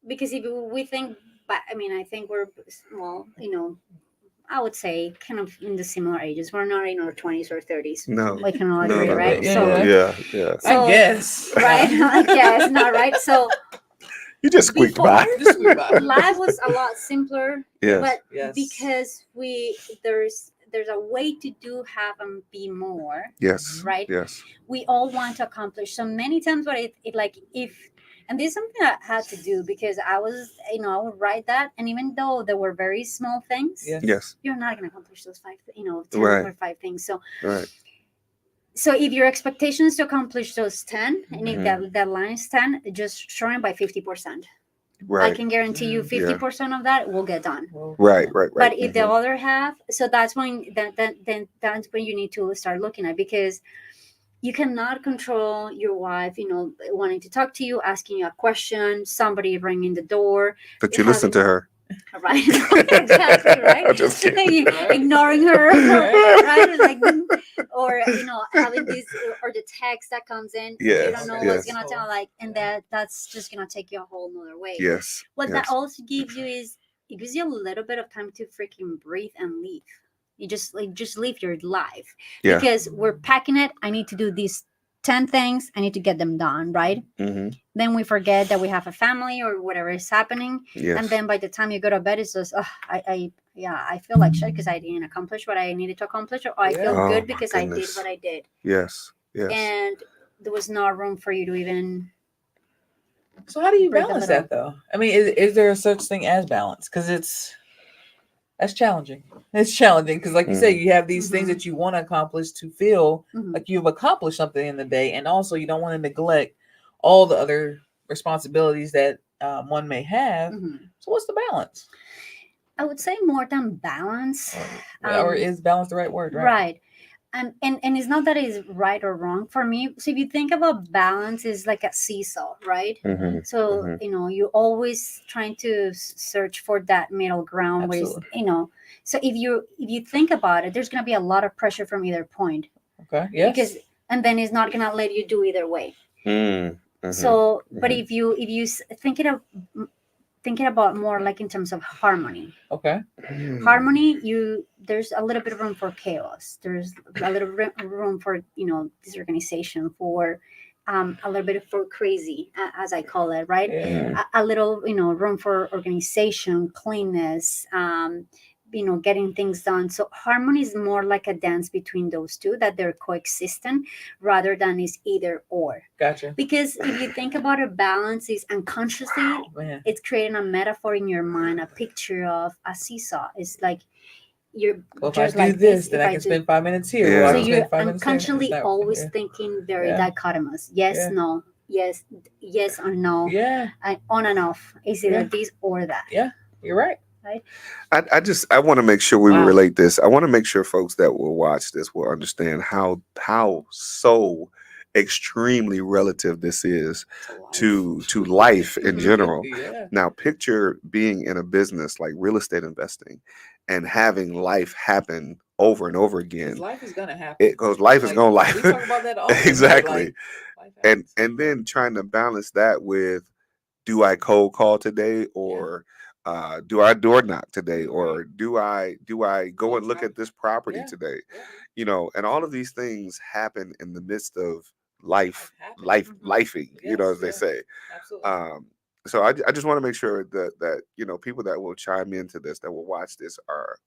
because if we think, but I think we're small, I would say kind of in the similar ages. We're not in our 20s or 30s. No, We can all no, agree, no, right? no, So, no. Yeah. So- I guess. right? I guess not, right? So You just squeaked before, by. Just squeak by. life was a lot simpler, Yes. but Yes. because there's a way to have and be more, Yes. right? Yes. We all want to accomplish so many times, but it like if, and this is something I had to do because I was, I would write that, and even though there were very small things, Yes. Yes. you're not going to accomplish those 10 Right. or 5 things. Right. So if your expectation is to accomplish those 10, and if Mhm. that line is 10, just shorten by 50%. I Right. can guarantee you 50% of that will get done. Right. Right. But Right. if the other half, so that's when then that's when you need to start looking at, because you cannot control your wife, wanting to talk to you, asking you a question, somebody ringing the door. But you listen to her. Right. Exactly, right. I'm just kidding. You ignoring her, right? Like, or having this, or the text that comes in, you Yes, don't know yes. what's gonna tell, like, and that's just gonna take you a whole nother way. Yes. What yes. that also gives you is, it gives you a little bit of time to freaking breathe and leave. You just live your life, Yeah. because we're packing it. I need to do these 10 things. I need to get them done, right? Mm-hmm. Then we forget that we have a family or whatever is happening. Yes. And then by the time you go to bed, it's just, I feel like shit because I didn't accomplish what I needed to accomplish, or I Yeah. feel Oh, good my because I did goodness. what I did. Yes. Yes. And there was no room for you to even. So how do you Break a balance little. that though? I mean, is there a such thing as balance? Because that's challenging. It's challenging because, like you say, you have these things Mhm. that you want to accomplish to feel Mhm. like you've accomplished something in the day, and also you don't want to neglect all the other responsibilities that one may have. Mhm. So what's the balance? I would say more than balance. Or is balance the right word? Right. Right. And it's not that it's right or wrong for me. So if you think about balance, is like a seesaw, right? Mm-hmm. So Mhm. you're always trying to search for that middle ground, where is, Absolutely. so if you think about it, there's gonna be a lot of pressure from either point, Okay. Yes. because and then it's not gonna let you do either way. Mm-hmm. So, but Mhm. if you thinking about more like in terms of harmony, Okay. harmony, there's a little bit of room for chaos, there's a little room for disorganization, for a little bit for crazy, as I call it, right? Yeah. A little room for organization, cleanness, getting things done. So harmony is more like a dance between those two, that they're coexistent rather than is either or. Gotcha. Because if you think about it, balance is unconsciously, Man. it's creating a metaphor in your mind, a picture of a seesaw. It's like you're Well, if just I do like this, then if I can do- spend 5 minutes here. Yeah. Well, I So can you're spend 5 minutes here. unconsciously That- always yeah. thinking very Yeah. dichotomous. Yes, Yeah. no, yes or no, Yeah. on and off. It's either Yeah. this or that. Yeah. You're right. I want to make sure we Wow. relate this. I want to make sure folks that will watch this will understand how so extremely relative this is to life in general. Yeah. Now, picture being in a business like real estate investing and having life happen over and over 'Cause again. life is gonna happen. It goes, life is Like, going we life. talk about that often. right? Exactly. Like, life happens. And then trying to balance that with, do I cold call today, or do I door knock today, or do I go and look at this property Yeah. today? Yeah. And all of these things happen in the midst of life Life happens. lifing, Yes, as they yeah. say. Absolutely. So I just want to make sure that people that will chime into this, that will watch this,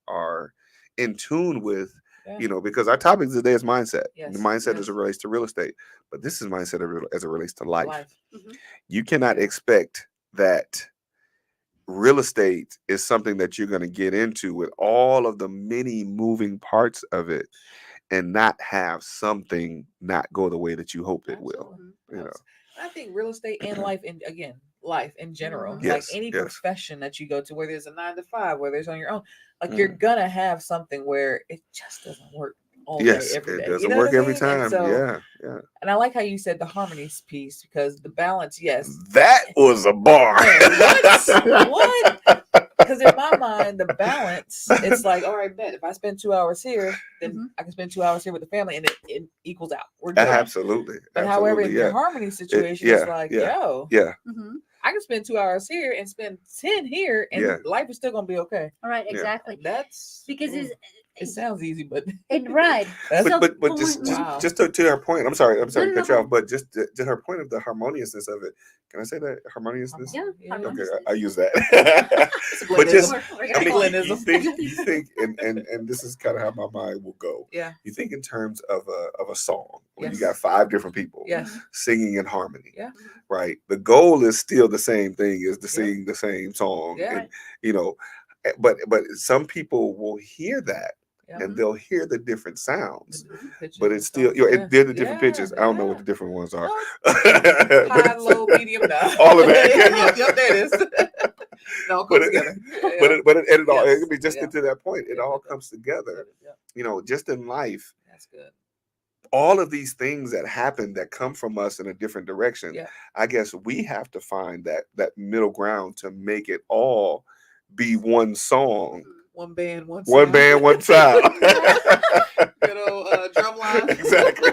are in tune with, Yeah. because our topic today is mindset. Yes, The mindset yes. as it relates to real estate, but this is mindset as it relates to life. Mhm. You cannot Yeah. expect that real estate is something that you're going to get into with all of the many moving parts of it and not have something not go the way that you hope it will. Absolutely. You know. Abs- I think real estate and life, and again, life in general, Mhm. like Yes, any yes. profession that you go to, whether it's a 9 to 5, whether it's on your own, like you're gonna have something where it just doesn't work all Yes, day, every it day. doesn't You know work what I every mean? time. And so, Yeah. and I like how you said the harmonies piece, because the balance, yes. That was a bar. Man, what? Because in my mind, the balance, it's like, all right, bet if I spend 2 hours here, then Mhm. I can spend 2 hours here with the family, and it equals out. We're good. Absolutely. But however, in Absolutely, your yeah. harmony situation, yeah, it's like, yeah. yo, Yeah. Mhm. I can spend 2 hours here and spend 10 here, and Yeah. life is still gonna be okay. All right, Yeah. exactly. That's Because it sounds easy, but right. that's So- But but just when- wow. just to her point, I'm sorry to no, cut you no. off, but just to her point of the harmoniousness of it. Can I say that harmoniousness? Yeah, Okay, harmoniousness. I use that. But just, We're I gonna mean, call it- you Glennism. think, and this is kind of how my mind will go. Yeah. You think in terms of a song where you Yes. got 5 different people Yes. singing in harmony. Yeah. Right. The goal is still the same thing, is to Yeah. sing the same song, Yeah. and but some people will hear that. Yeah. And they'll hear the different sounds, Pitches but and it's still, stuff. Yeah. they're the different Yeah, pitches. I don't know what yeah. the different ones are. No, But High, it's- low, medium, no. all of that. Yep, there it is. It all But comes it- together. But it all, Yes, it could be just yeah. to that point. It Yeah, all it does. comes together. Yeah, Just in life, that's good. all of these things that happen that come from us in a different direction. Yeah. I guess we have to find that middle ground to make it all be one song, One band, one one sound. band, one sound. Good old drum line. Exactly.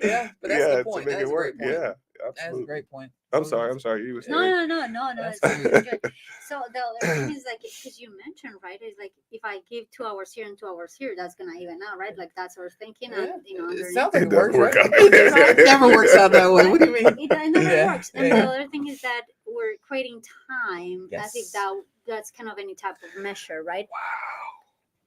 Yeah, but that's Yeah, the point. to make That's it a work. great point. Yeah, That's a absolutely. great point. I'm sorry. You were saying. No. That's It's fine. really good. So the other thing is like, because you mentioned, right? Is like if I give 2 hours here and 2 hours here, that's gonna even out, right? Like that's what I was thinking. Yeah. And you know, It underneath. sounds like It it doesn't works, work right? out. It never works out that way. What do you mean? It never Yeah, works. And yeah. the other thing is that we're creating time as if Yes. that's kind of any type of measure, right? Wow.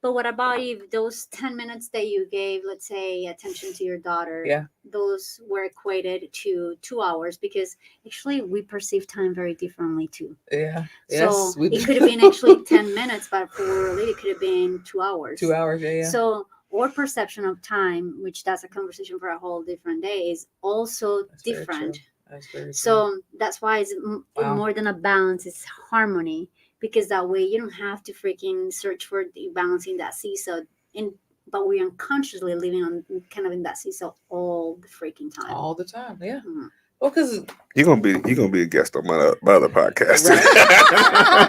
But what about if those 10 minutes that you gave, let's say, attention to your daughter, Yeah. those were equated to 2 hours? Because actually we perceive time very differently too. Yeah. So Yes, we it do. could have been actually 10 minutes, but for a lady, it could have been 2 hours. 2 hours. Yeah. So our perception of time, which that's a conversation for a whole different day, is also That's very different. true. That's very true. So that's why it's Wow. more than a balance, it's harmony. Because that way you don't have to freaking search for the balance in that seesaw. But we're unconsciously living on kind of in that seesaw all the freaking time. all the time. Yeah. Mhm. Well, because You're gonna be a guest on my other podcast.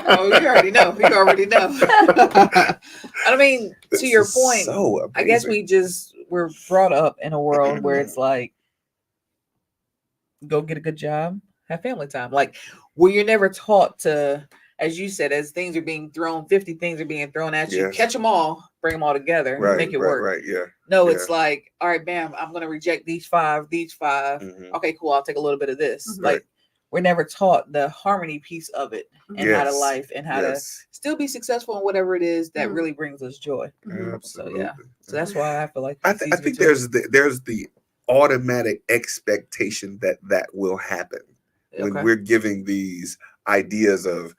Oh, you already know. You already know. I mean, This to your is point, so I guess amazing. we're brought up in a world where it's like, go get a good job, have family time. Like, where you're never taught to, as you said, as things are being thrown, 50 things are being thrown at you, Yes. catch them all, bring them all together, Right, make it right, work. right. Yeah. No, Yeah. it's like, all right, bam, I'm going to reject these five. Mhm. Okay, cool. I'll take a little bit of this. Mhm. Right. Like, we're never taught the harmony piece of it and how to Yes. life and how to Yes. still be successful in whatever it is that Mhm. really brings us joy. Mhm. Absolutely. yeah. So that's why I feel like I it's easier think to- there's the automatic expectation that will happen when Okay. we're giving these ideas of,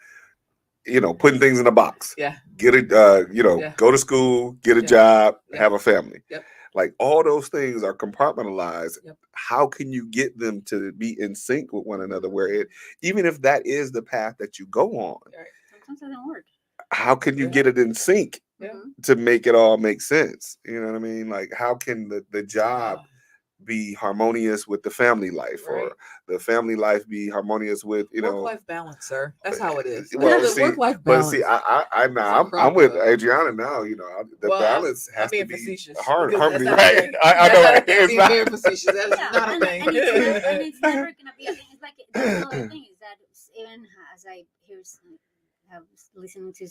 putting things in a box. Yeah. Get a, Yeah. go to school, get a Yeah. job, Yep. have a family. Yep. Like all those things are compartmentalized. Yep. How can you get them to be in sync with one another? Even if that is the path that you go on, Sometimes it doesn't work. how can you Yeah. get it in sync Yeah. Mhm. to make it all make sense? You know what I mean? Like, how can the job be harmonious with the family life, Right. or the family life be harmonious with Work-life balance, sir. That's how it is. Well, The see, work-life But balance. see, I'm Some with problem. Adriana now. The Well, balance I'm has to being be facetious harmony, because that's not a right? thing. I That's know not a right? thing. It's Being not. very facetious. That's Yeah, not a and thing. it's never gonna be a thing. It's like that's another thing is that even as I was listening to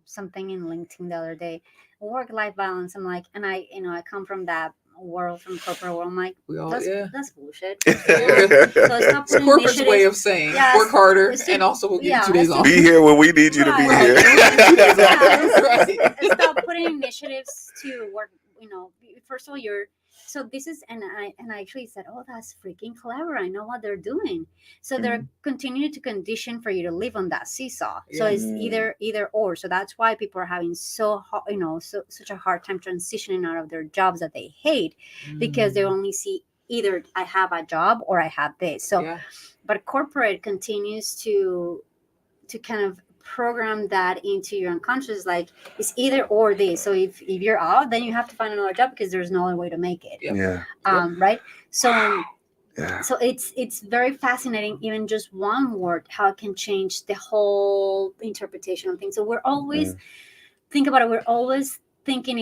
something in LinkedIn the other day, work-life balance. I'm like, and I come from that world, from corporate world. I'm like, We all, that's bullshit. Yeah. So stop It's putting corporate's way initiatives. of saying Yes, work harder, it's to- and also we'll give yeah, you 2 days it's to off. Be here when we need you to be Right. here. Right. Stop putting initiatives to work. First of all, so this is, and I actually said, oh, that's freaking clever. I know what they're doing. So they're continuing to condition for you to live on that seesaw. So it's either or. So that's why people are having such a hard time transitioning out of their jobs that they hate, because they only see either I have a job or I have this. So, Yeah. but corporate continues to kind of program that into your unconscious, like it's either or this. So if you're out, then you have to find another job because there's no other way to make it. Yep. Yeah. Right. So Yeah. so it's very fascinating, even just one word, how it can change the whole interpretation of things. So we're always think about it, we're always thinking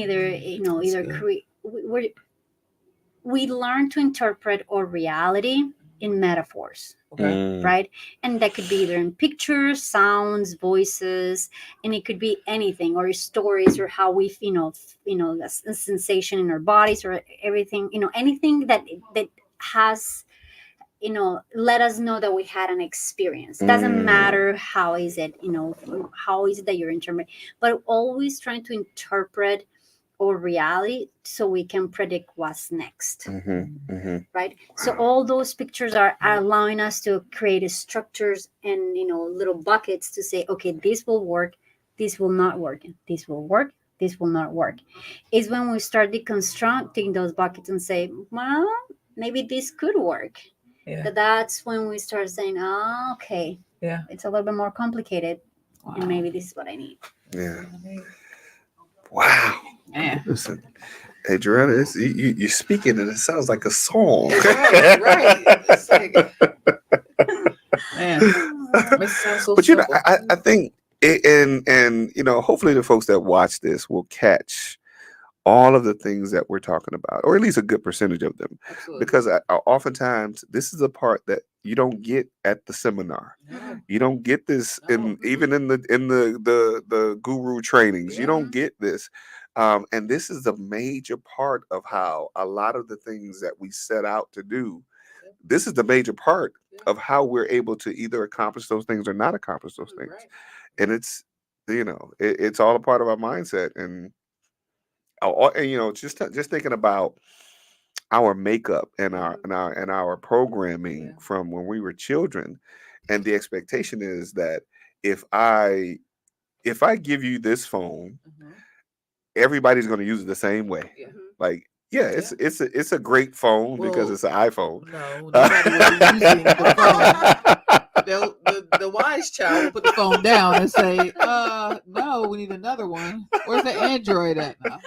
we learn to interpret our reality in metaphors. Okay. Right, and that could be either in pictures, sounds, voices, and it could be anything, or stories, or how we a sensation in our bodies, or everything, anything that has let us know that we had an experience. Doesn't matter how is it that you're interpreting, but always trying to interpret or reality so we can predict what's next. Right. So all those pictures are allowing us to create structures and little buckets to say, okay, this will work, this will not work, this will work, this will not work. Is when we start deconstructing those buckets and say, well, maybe this could work. Yeah. That's when we start saying, oh, okay, Yeah. it's a little bit more complicated, Wow. and maybe this is what I need. Yeah. Wow. Man. Listen, Adriana, you're speaking and it sounds like a song. Right. It's like, man. Makes it sound so But you know, simple. I think and you know, hopefully the folks that watch this will catch all of the things that we're talking about, or at least a good percentage of them, Absolutely. because oftentimes this is a part that you don't get at the seminar. No. You don't get this No. in even in the guru trainings. You Yeah. don't get this, and this is a major part of how a lot of the things that we set out to do. Yep. This is the major part Yeah. of how we're able to either accomplish those things or not accomplish those things. Right. And it's it's all a part of our mindset, and you know, just thinking about our makeup and our programming Yeah. from when we were children, and the expectation is that if I give you this phone, Mhm. everybody's going to use it the same way. Yeah. Like, yeah, it's a great phone because Well, it's an iPhone. No, nobody will be using the phone. The wise child will put the phone down and say, no, we need another one. Where's the Android at now?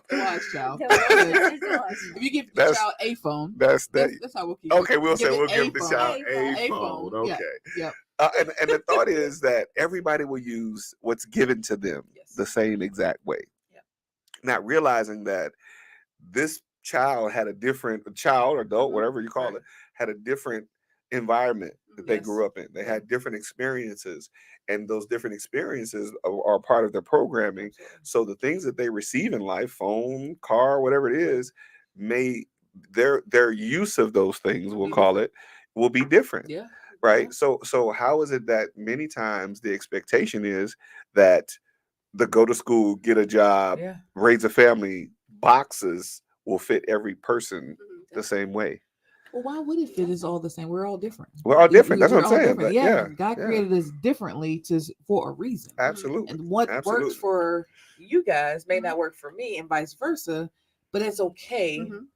The wise child. If you give the That's- child a phone, That's that's how we'll keep Okay, it. we'll say it we'll a give the phone. child A a phone. phone. Yeah. Okay. Yep. And the thought is that everybody will use what's given to them Yes. the same exact way. Yep. Not realizing that this child had a different adult, Mhm. whatever you call Right. it, had a different environment that they Yes. grew up in. They Yeah. had different experiences, and those different experiences are part of their programming. Absolutely. So the things that they receive in life, phone, car, whatever it is, may their use of those things, we'll Be call it, will be different. Yeah. Right. So how is it that many times the expectation is that the go to school, get a job, Yeah. raise a family boxes will fit every person Mhm. the same way? Well, why would it fit us all the same? We're all different. We're all different. That's We're what I'm all saying. different. But Yeah. God yeah, created us differently for a reason. absolutely. And what Absolutely. works for you guys may not work for me, and vice versa. But it's okay. Mhm.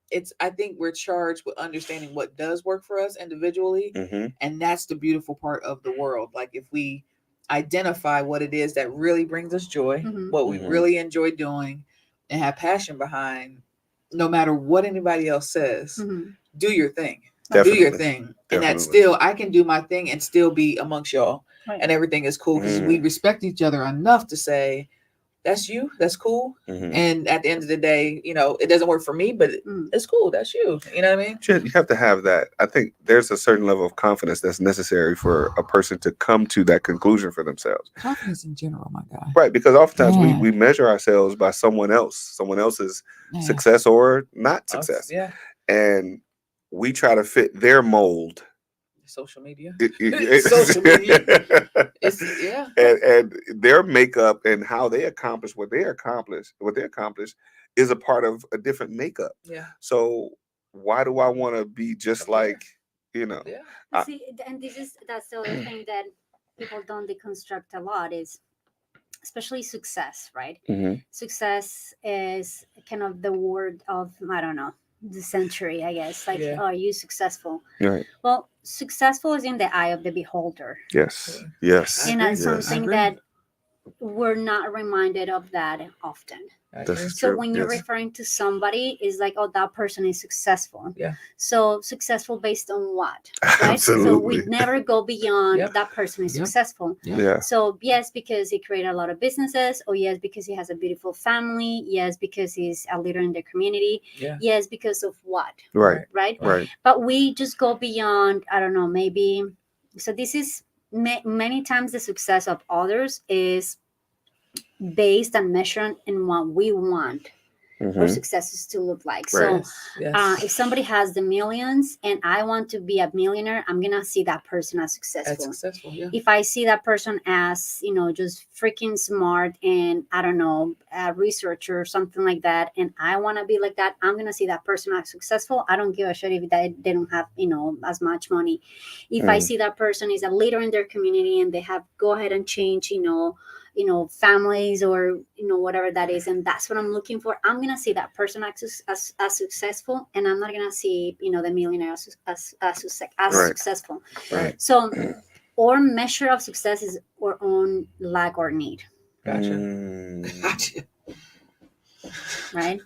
I think we're charged with understanding what does work for us individually, Hmm. and that's the beautiful part of the world. Like if we identify what it is that really brings us joy, Mhm. what we Mhm. really enjoy doing, and have passion behind, no matter what anybody else says, Mhm. do your thing. Definitely. Do your thing. And that's Definitely. still, I can do my thing and still be amongst y'all. Right. And everything is cool because we respect each other enough to say, that's you, that's cool. Mhm. And at the end of the day, it doesn't work for me, but Mm. it's cool. That's you. You know what I mean? You have to have that. I think there's a certain level of confidence that's necessary for a person to come to that conclusion for themselves. Confidence in general, my guy. Right. Because oftentimes Yeah. we measure ourselves by someone else's Yeah. success or not success. Yeah. And we try to fit their mold. Social media. Social media. Yeah. and their makeup and how they accomplish what they accomplish is a part of a different makeup. Yeah. So why do I want to be just like, Yeah. See, and that's the other thing that people don't deconstruct a lot is, especially success, right? Mhm. Success is kind of the word of, I don't know, the century, I guess. Like, Yeah. are you successful? Right. Well, successful is in the eye of the beholder. Yes. Yeah. Yes. I And agree. that's Yes. something agree. that we're not reminded of that often. I This agree. is So true. when you're Yes. referring to somebody, is like, oh, that person is successful. Yeah. So successful based on what? Right? So Absolutely. we never go beyond Yep. that person is Yep. successful. Yeah. So yes, because he created a lot of businesses, or yes, because he has a beautiful family, yes, because he's a leader in the community, Yeah. yes, because of what? Right. Right? Right. But we just go beyond, I don't know, maybe. So this is many times the success of others is based and measured in what we want our Mhm. successes to look like. Right. So Yes. if somebody has the millions and I want to be a millionaire, I'm gonna see that person as That's successful. successful. Yeah. If I see that person as, just freaking smart and I don't know, a researcher or something like that, and I want to be like that, I'm gonna see that person as successful. I don't give a shit if they don't have, as much money. If I see that person is a leader in their community and they have go ahead and change, families or whatever that is, and that's what I'm looking for, I'm gonna see that person as successful, and I'm not gonna see the millionaire as Right. successful. Right. So our measure of success is our own lack or need, Gotcha. Mm. Gotcha. right?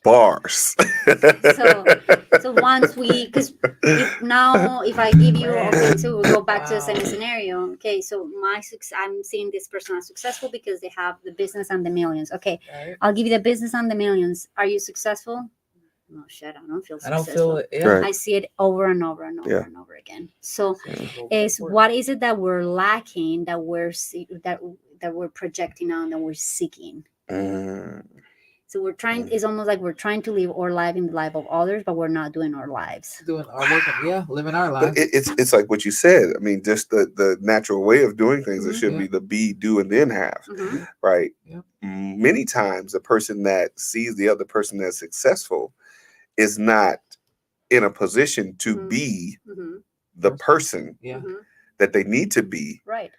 Bars. So once we, because if I give you, okay, so we'll go back to the same scenario. Okay, so I'm seeing this person as successful because they have the business and the millions. Okay, Right. I'll give you the business and the millions. Are you successful? No, shit, I don't feel I don't successful. feel it. Yeah. Right. I see it over and over and over Yeah. and over again. So Yeah. what is it that we're lacking, that we're projecting on, that we're seeking? Mm. So we're trying. It's almost like we're trying to live our life in the life of others, but we're not doing our lives. Doing our work, living our But lives. it's like what you said. I mean, just the natural way of doing things. It Mhm. should Yeah. be the be, do, and then have. Mhm. Right. Yep. Many times, the person that sees the other person as successful is not in a position to Mhm. be Mhm. the person Yeah. Mhm. that they need to be Right.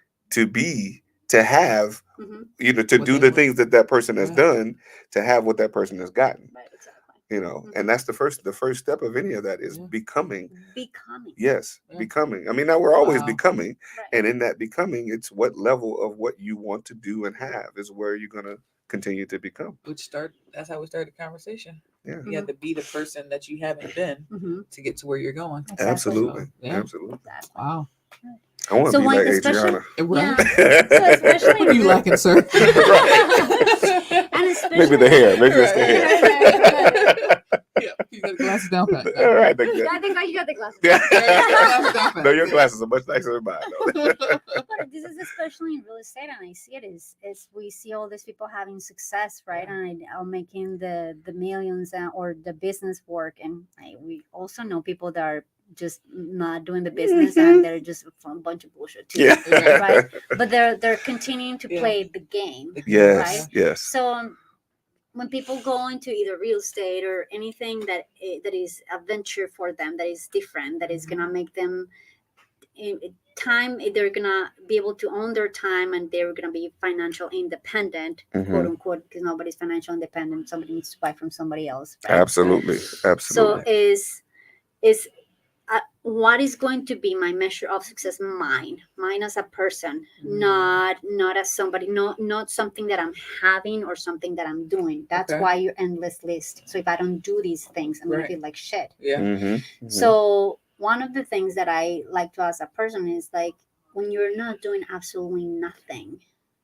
to have, Mhm. to What do they the want. things that person has Yeah. done, to have what that person has gotten. Right. Exactly. And Mhm. that's the first step of any of that is Yeah. becoming. Becoming. Yes, Yeah. becoming. I mean, now we're always Wow. becoming, Right. and in that becoming, it's what level of what you want to do and have is where you're gonna continue to become. That's how we started the conversation. Yeah, You have to be the person that you haven't been Mhm. to get to where you're going. Exactly. absolutely, Yeah. absolutely. Exactly. Wow. I want to So be when- like especially- Adriana. Right. So especially What are you in- lacking, sir? And especially Maybe the hair. Maybe it's the Right. hair. Yeah. You got the glasses down pat. All right. I think you got the glasses. Yeah. No, your glasses are much nicer than mine. Though. But this is especially in real estate, and I see it is we see all these people having success, right, and are making the millions or the business work, and we also know people that are just not doing the business and they're just a bunch of bullshit too. Yeah. Right. But they're continuing to Yeah. play the game. Yes. Right? Yes. So when people go into either real estate or anything that is a venture for them, that is different, that is gonna make them time, they're gonna be able to own their time, and they're gonna be financial independent, Mhm. quote unquote, because nobody's financial independent. Somebody needs to buy from somebody else. Right? Absolutely. Absolutely. So is what is going to be my measure of success? Mine as a person, not as somebody, not something that I'm having or something that I'm doing. That's Okay. why your endless list. So if I don't do these things, I'm Right. gonna feel like shit. Yeah. Mhm. So one of the things that I like to ask a person is like, when you're not doing absolutely nothing,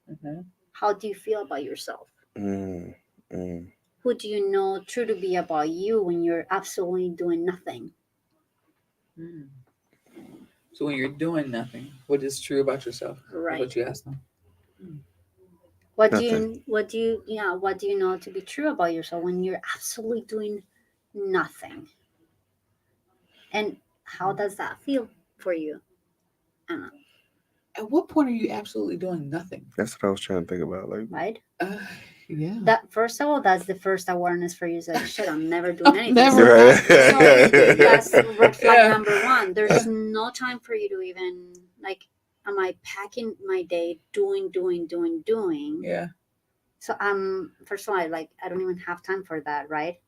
Mhm. how do you feel about yourself? Mm, mm. Who do you know true to be about you when you're absolutely doing nothing? Mm. So when you're doing nothing, what is true about yourself? Is Right. what you ask them. What do you know to be true about yourself when you're absolutely doing nothing? And how does that feel for you? At what point are you absolutely doing nothing? That's what I was trying to think about. Like, Right? Yeah. That first of all, that's the first awareness for you. It's like, shit, I'm never doing anything. Never. So that's red flag Yeah. number one. There's no time for you to even like, am I packing my day doing? Yeah. So first of all, I don't even have time for that, right?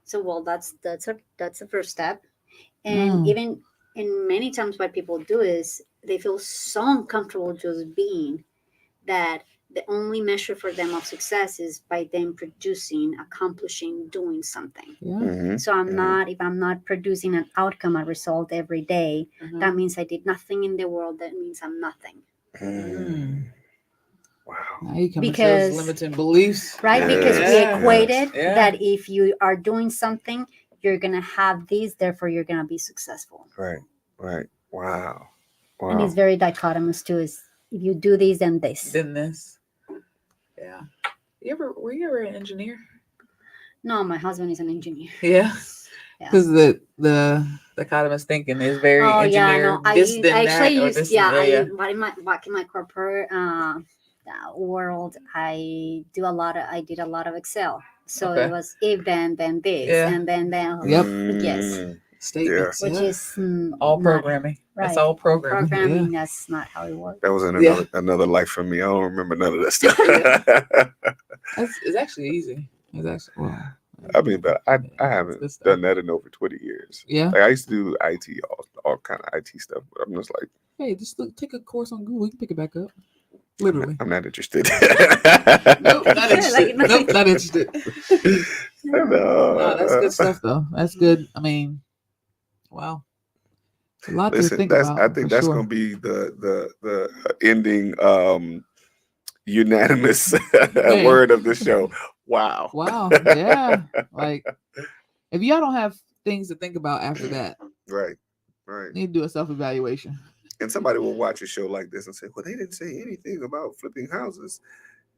So well, that's the first step. And even in many times what people do is they feel so uncomfortable just being, that the only measure for them of success is by them producing, accomplishing, doing something. Yeah. mhm. So if I'm not producing an outcome, a result every day, that means I did nothing in the world. That means I'm nothing. Mm. Wow. Now you come Because- into those limiting beliefs. Right? Because we Yeah. equated Yeah. that if you are doing something, you're going to have these, therefore you're going to be successful. Right. Right. Wow. Wow. And it's very dichotomous too, is if you do this, then this. Then this. Yeah. Were you ever an engineer? No, my husband is an engineer. Yeah. Because the Dichotomous thinking is very Oh yeah, engineer. no. I This, then actually that, or used this, yeah. then- Back in my corporate world, I did a lot of Excel. So Okay. it was if then this Yeah. and then Yep. yes, Mm. statements. which yeah. is all not- programming. That's right. all programming. programming. That's not how it works. That was in Yeah. another life for me. I don't remember none of that stuff. It's actually easy. It's actually I mean, but I it's haven't good stuff. done that in over 20 years. Yeah. Like I used to do IT, all kind of IT stuff, but I'm just like, Hey, just take a course on Google. You can pick it back up. Literally. I'm not interested. Nope, not interested. Like- Nope, not interested. No, that's good stuff though. That's good. I mean, wow. It's a lot to Listen, think that's about. I think for that's sure. gonna be the ending unanimous Man. word of the show. Wow. Wow. Yeah. Like if y'all don't have things to think about after that, Right. Right. you need to do a self-evaluation. And somebody will watch a show like this and say, well, they didn't say anything about flipping houses.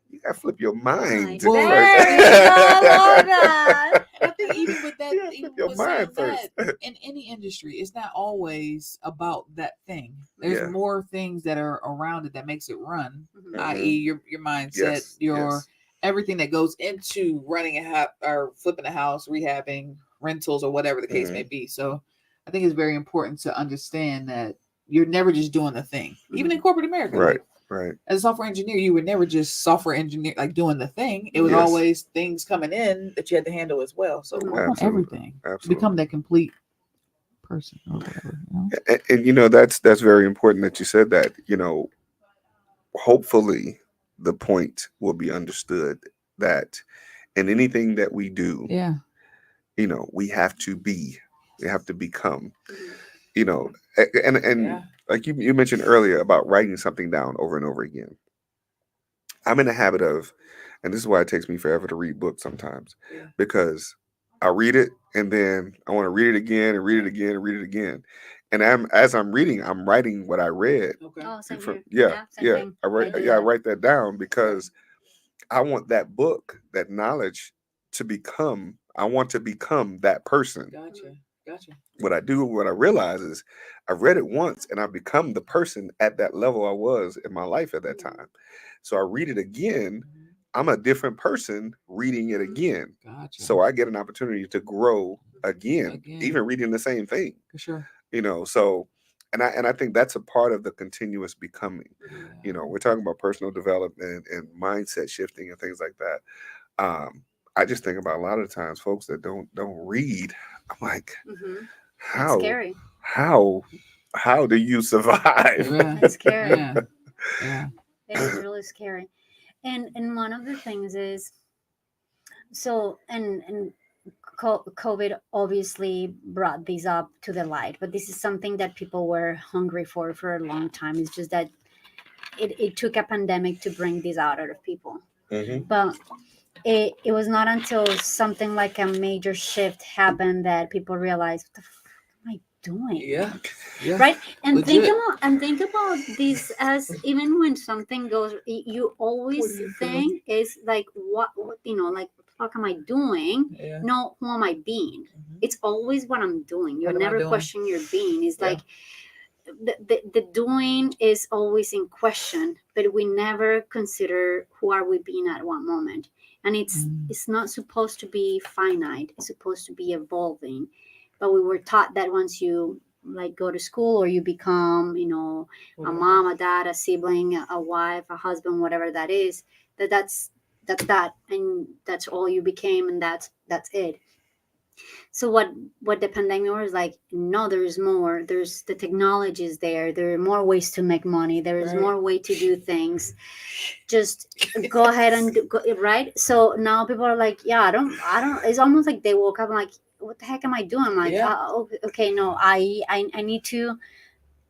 You gotta flip your mind Well, There you first. go, I love that. I think even with that, You gotta even flip your with mind saying first. that, in any industry, it's not always about that thing. There's Yeah. more things that are around it that makes it run, Mhm. i.e., your mindset, Yes. your yes. everything that goes into running a house or flipping a house, rehabbing, rentals, or whatever the case may be. So, I think it's very important to understand that you're never just doing the thing, even in corporate America. Right. Like, Right. as a software engineer, you were never just software engineer, like doing the thing. It was Yes. always things coming in that you had to handle as well. So Mhm. work on Absolutely. everything to Absolutely. become that complete person or whatever. You know? And you know, that's very important that you said that. You know, hopefully the point will be understood that in anything that we do, Yeah. you know, we have to become, Mhm. you know, and Yeah. like you mentioned earlier about writing something down over and over again. I'm in a habit of, and this is why it takes me forever to read books sometimes, Yeah. because I read it and then I want to read it again and read it again and read it again. And as I'm reading, I'm writing what I read. Okay. Oh, same From, here. yeah, Same thing. I write, do I that. write that down because I want that book, that knowledge to become. I want to become that person. Gotcha. Gotcha. What I realize is I read it once and I become the person at that level I was in my life at that time. So I read it again. I'm a different person reading it again. Gotcha. So I get an opportunity to grow again. Even reading the same thing. For sure. You know, so and I think that's a part of the continuous becoming. You know, we're talking about personal development and mindset shifting and things like that. I just think about a lot of times folks that don't read. I'm like, Mhm. It's how scary. how do you survive? Yeah. It's scary. Yeah. Yeah. It is really scary. And one of the things is, so and COVID obviously brought these up to the light, but this is something that people were hungry for a long time. It's just that it took a pandemic to bring this out of people. Mhm. But it was not until something like a major shift happened that people realized, what the fuck am I doing? Yeah. Yeah. Right. And Legit. think about this as, even when something goes, you always What are you think is like, what like, what the fuck am I doing? Yeah. No, who am I being? Mhm. It's always what I'm doing. You're What am I never doing? questioning your being. It's Yeah. like the doing is always in question, but we never consider who are we being at one moment. And it's not supposed to be finite. It's supposed to be evolving. But we were taught that once you like go to school or you become, a Whatever. mom, a dad, a sibling, a wife, a husband, whatever that is, that's that, and that's all you became, and that's it. So what the pandemic was like, no, there's more. There's the technology is there. There are more ways to make money. There is Right. more way to do things. Just go ahead and go, right. So now people are like, yeah, I don't. It's almost like they woke up and like, what the heck am I doing? I'm like, Yeah. okay, no, I need to.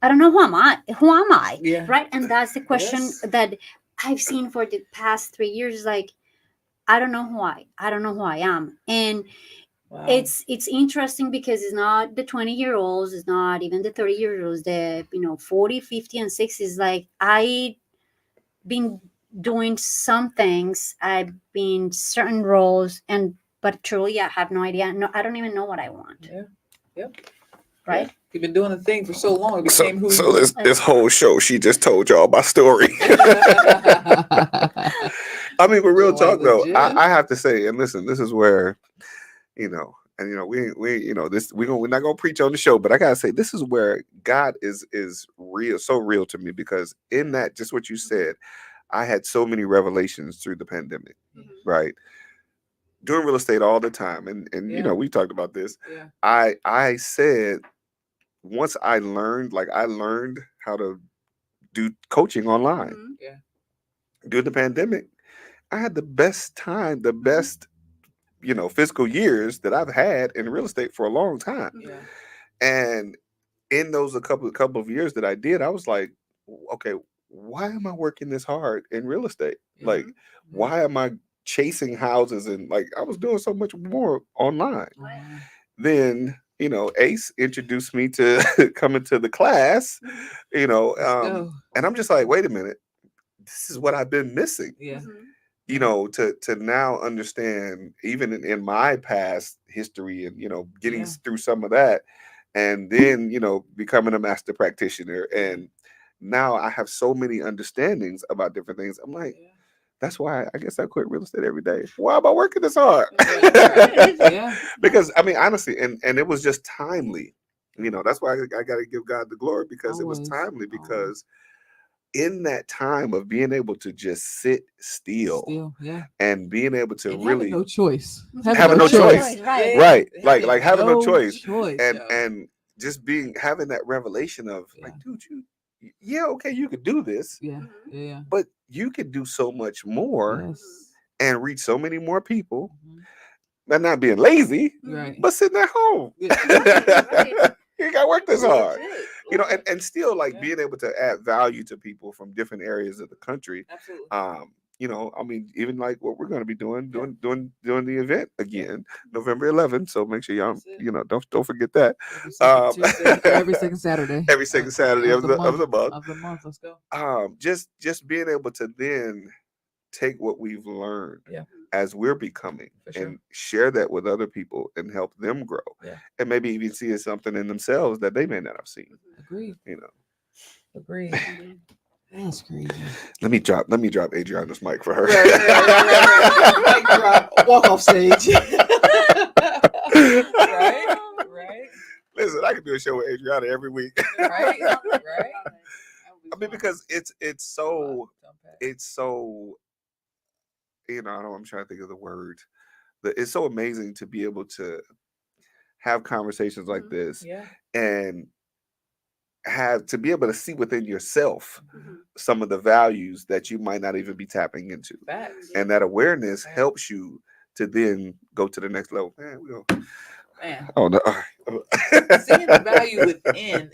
I don't know, who am I? Who am I? Yeah. Right. And that's the question Yes. that I've seen for the past 3 years. Like, I don't know who I don't know who I am. And Wow. it's interesting because it's not the 20-year-olds, it's not even the 30-year-olds, the 40, 50 and 60 is like, I been doing some things, I've been certain roles, but truly I have no idea. No, I don't even know what I want. Yeah. Yep. Right. Yeah. You've been doing the thing for so long. It So became who so you this whole show, she just told y'all my story. I mean, but real Like, talk though, legit. I have to say, and listen, this is where, and we we're not gonna preach on the show, but I gotta say, this is where God is real, so real to me, because in that, just what you said, I had so many revelations through the pandemic, right? Doing real estate all the time, and Yeah. we talked about this. Yeah. I said, once I learned how to do coaching online. Mhm. Yeah. during the pandemic, I had the best time, the best, fiscal years that I've had in real estate for a long time. Yeah. And in those a couple of years that I did, I was like, okay, why am I working this hard in real estate? Yeah. Like, why am I chasing houses? And like, I was doing so much more online. Wow. Then, Ace introduced me to coming to the class, Let's go. and I'm just like, wait a minute, this is what I've been missing. Yeah. To now understand, even in my past history, and getting Yeah. through some of that, and then becoming a master practitioner, and now I have so many understandings about different things. I'm like, Yeah. that's why I guess I quit real estate every day. Why am I working this hard? Yeah. Because I mean, honestly, and it was just timely. That's why I got to give God the glory, because it was Always, timely. always. Because in that time of being able to just sit still Yeah. and being able to And really having no choice. Having no choice. Right. right, like having no choice, choice. and just having that revelation of like, dude, yeah, okay, you could do this, Yeah. Yeah. but you could do so much more Yes. and reach so many more people, Mhm. and not being lazy, Right. but sitting at home. Yeah. Right. You ain't got to work this hard. Legit. And still like Yeah. being able to add value to people from different areas of the country. Absolutely. I mean, even like what we're going to be doing the event again, November 11th. So make sure y'all, That's it. don't forget that. Every second Tuesday, every second Saturday. Every second Saturday of the month. Of the month. Let's go. Just being able to then take what we've learned Yeah. as we're becoming For sure. and share that with other people and help them grow, Yeah. and maybe even see something in themselves that they may not have seen. Agreed. Agree. That's crazy. Let me drop Adriana's mic for her. Mic drop. Walk off stage. Right. Right. Listen, I could do a show with Adriana every week. Right. Right. I mean, because it's so I'm trying to think of the word. It's so amazing to be able to have conversations like this, Yeah. and to be able to see within yourself Mhm. some of the values that you might not even be tapping into, Facts. and that awareness helps you to then go to the next level. Man, we go. Man. Oh no! Seeing the value within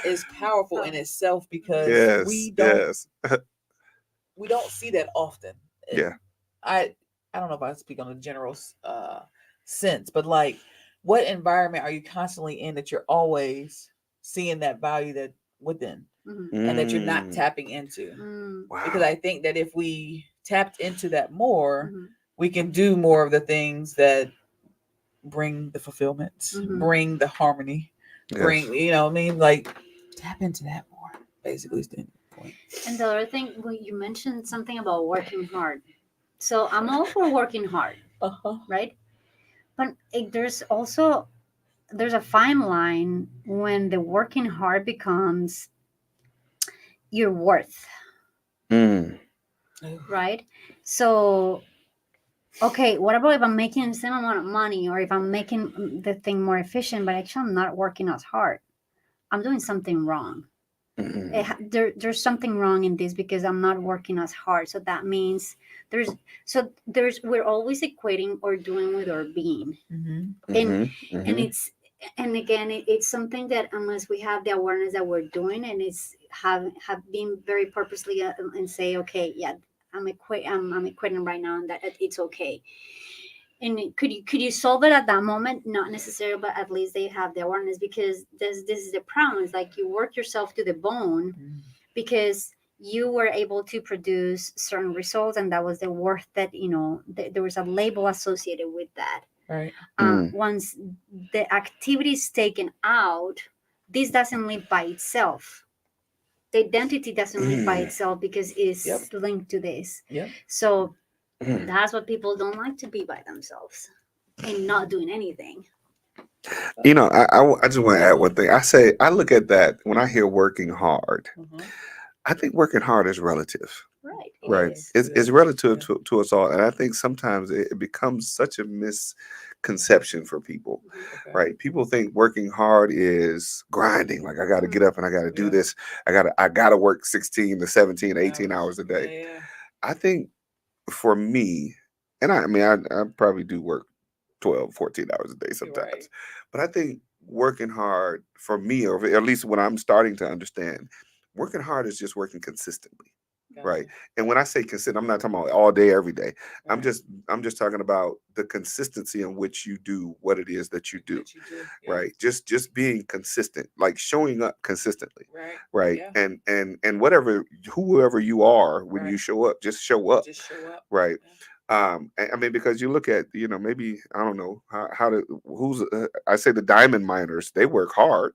is powerful in itself, because Yes, we don't yes, we don't see that often. Yeah. I don't know if I speak on a general sense, but like, what environment are you constantly in that you're always seeing that value that within, Mhm. and that you're not Mm, tapping into? Mm. wow. Because I think that if we tapped into that more, Mhm. we can do more of the things that bring the fulfillment, Mhm. bring the harmony, Yes. bring, what I mean, like, tap into that more. Basically, is the point. And the other thing, when you mentioned something about working hard, so I'm all for working hard, right? But there's a fine line when the working hard becomes your worth, Mm, right? So, okay, what about if I'm making the same amount of money, or if I'm making the thing more efficient, but actually I'm not working as hard? I'm doing something wrong. mm, There's something wrong in this, because I'm not working as hard. So that means we're always equating our doing with our being. Mm-hmm. And mhm. and again, it's something that, unless we have the awareness that we're doing, and it's have been very purposely, and say, okay, yeah, I'm equating right now, and that it's okay. And could you solve it at that moment? Not necessarily, but at least they have the awareness, because this is the problem. It's like you work yourself to the bone, because you were able to produce certain results, and that was the worth that there was a label associated with that. Right. Once the activity is taken out, this doesn't live by itself. The identity doesn't live by itself, because it's Yep. linked to this. Yep. So Mm. that's what people don't like, to be by themselves and not doing anything. I just want to add one thing. I look at that when I hear working hard. I think working hard is relative, Right. right? is. It's relative Yeah. to us all, and I think sometimes it becomes such a misconception for people, Okay. right? People think working hard is grinding. Like, I got to get up and I got to do Yeah. this. I got to work 16 to 17, 18 hours a day. Yeah. I think for me, and I mean, I probably do work 12, 14 hours a day sometimes, right. but I think working hard for me, or at least when I'm starting to understand, working hard is just working consistently. Right. Gotcha. And when I say consistent, I'm not talking about all day, every day. I'm Right. just talking about the consistency in which you do what it is that you do. That you do. Yeah. Right. Just being consistent, like showing up consistently. Right. Right. Yeah. And whatever, whoever you are, when you Right. show up, just show up. Just show up. Right. Yeah. I mean, because you look at, maybe, I don't know how to, I say the diamond miners, they work hard.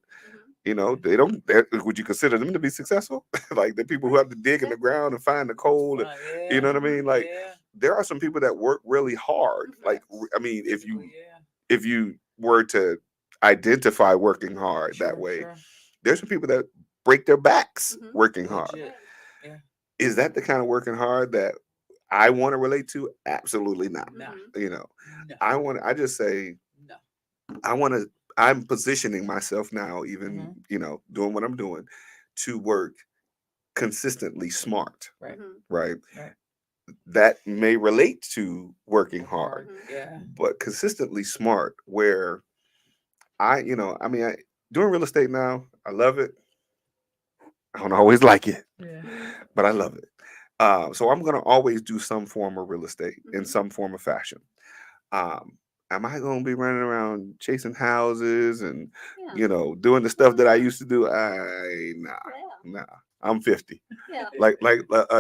They don't, would you consider them to be successful? Like the people who have to dig in the ground and find the coal, Yeah. you know what I mean? Like Yeah. there are some people that work really hard. Like, I mean, if Yeah. you were to identify working hard that way, Sure. there's some people that break their backs working hard. Legit. Yeah. Is that the kind of working hard that I want to relate to? Absolutely not. Nah. No. No. I just say, No. I'm positioning myself now, even, Mm-hmm. Doing what I'm doing, to work consistently smart. Right. Right. Right. That may relate to working hard, Yeah. but consistently smart, where I mean, doing real estate now, I love it. I don't always like it, Yeah. but I love it. So I'm going to always do some form of real estate in some form of fashion. Am I going to be running around chasing houses and, doing the stuff that I used to do? Nah. I'm 50. Yeah. Like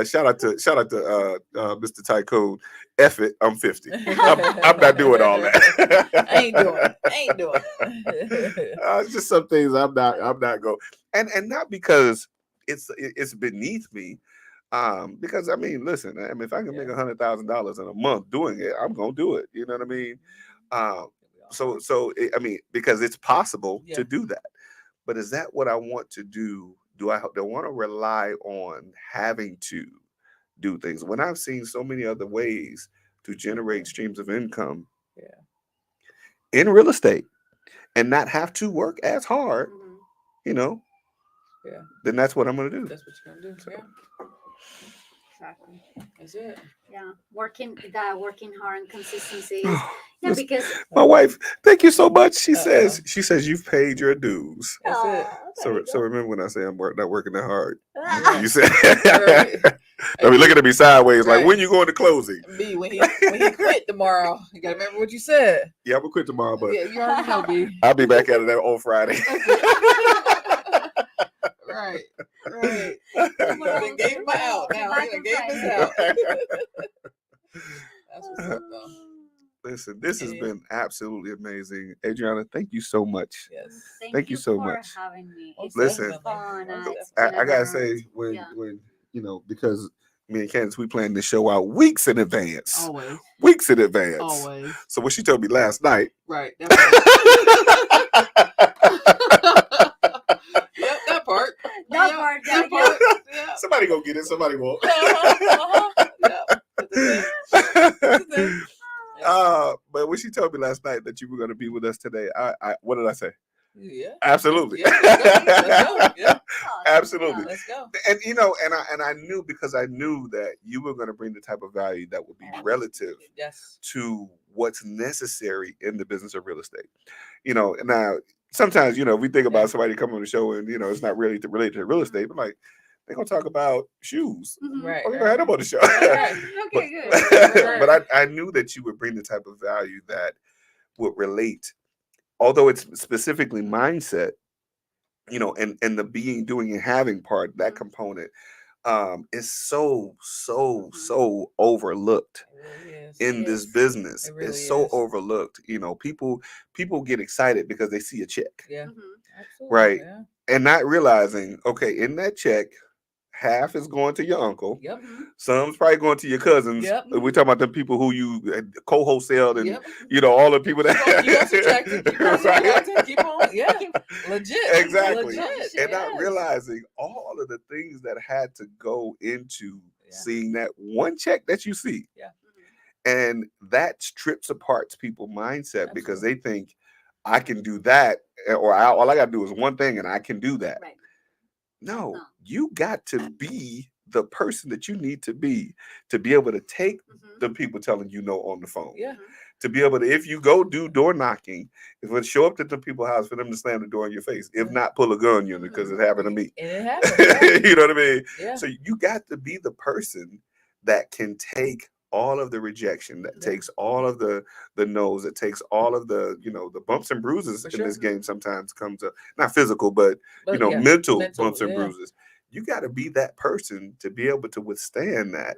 shout out to Mr. Tycoon. F it, I'm 50. I'm not doing all that. Ain't doing it. It's just some things I'm not going, and not because it's beneath me. Because I mean, listen, I mean, if I can make $100,000 in a month doing it, I'm gonna do it. You know what I mean? I mean, because it's possible to do that. But is that what I want to do? Do I want to rely on having to do things when I've seen so many other ways to generate streams of income in real estate and not have to work as hard? Then that's what I'm gonna do. That's what you're gonna do. Yeah. Exactly. That's it. Yeah. Working hard and consistency. Yeah, because my wife, thank you so much. She says you've paid your dues. That's it. So remember when I say I'm not working that hard, it. you said. Right. I mean, looking at me sideways, like, when you going to closing? B, when he quit tomorrow, you gotta remember what you said. Yeah, I'm gonna quit tomorrow, but Yeah, you already know, B. I'll be back at it on Friday. Right. They gave him out. Now he done gave us out. That's what's up, though. Listen, this has been absolutely amazing. Adriana, thank you so much. Yes. Thank you so for much. having me. It's Listen, been fun. I gotta say, when because me and Candace, we planned this show out weeks in advance. Always. Weeks in advance. Always. So what she told me last night. Right. Yep, that part. That part. That part. Yeah. Somebody go get it. Somebody won't. But when she told me last night that you were going to be with us today, I what did I say? Yeah. Absolutely. Yeah, let's go. Yeah. Absolutely. Let's go. And I knew, because I knew that you were going to bring the type of value that would be relative to what's necessary in the business of real estate. Now sometimes, we think about somebody coming on the show and, it's not really related to real estate, but like, they're going to talk about shoes. Right. We're going to have them on the show. Okay, good. But I knew that you would bring the type of value that would relate, although it's specifically mindset, and the being, doing, and having part, that component is so overlooked in this business. It really It's so is. overlooked. People get excited because they see a check, Yeah. Absolutely. right? Yeah. And not realizing, okay, in that check, half is going to your uncle. Yep. Some's probably going to your cousins. Yep. We're talking about the people who you co-wholesaled and Yep. all the people that Keep on subtracting. Keep on. Yeah. Legit. Exactly. Legit. And not realizing all of the things that had to go into seeing that one check that you see. Yeah. And that strips apart people's mindset because they think, I can do that, or all I got to do is one thing and I can do that. Right. No, you got to be the person that you need to be able to take Mhm. the people telling you no on the phone. Yeah. To be able to, if you go do door knocking, if it show up to the people's house for them to slam the door in your face, if Yeah. not pull a gun on you, because it happened to me. And it happened. You know what I mean? Yeah. So you got to be the person that can take all of the rejection, that Yeah. takes all of the no's, that takes all of the, you know, the bumps and bruises For in sure. this game. Sometimes comes up, not physical, but you But know, yeah, mental bumps and yeah. bruises. You got to be that person to be able to withstand that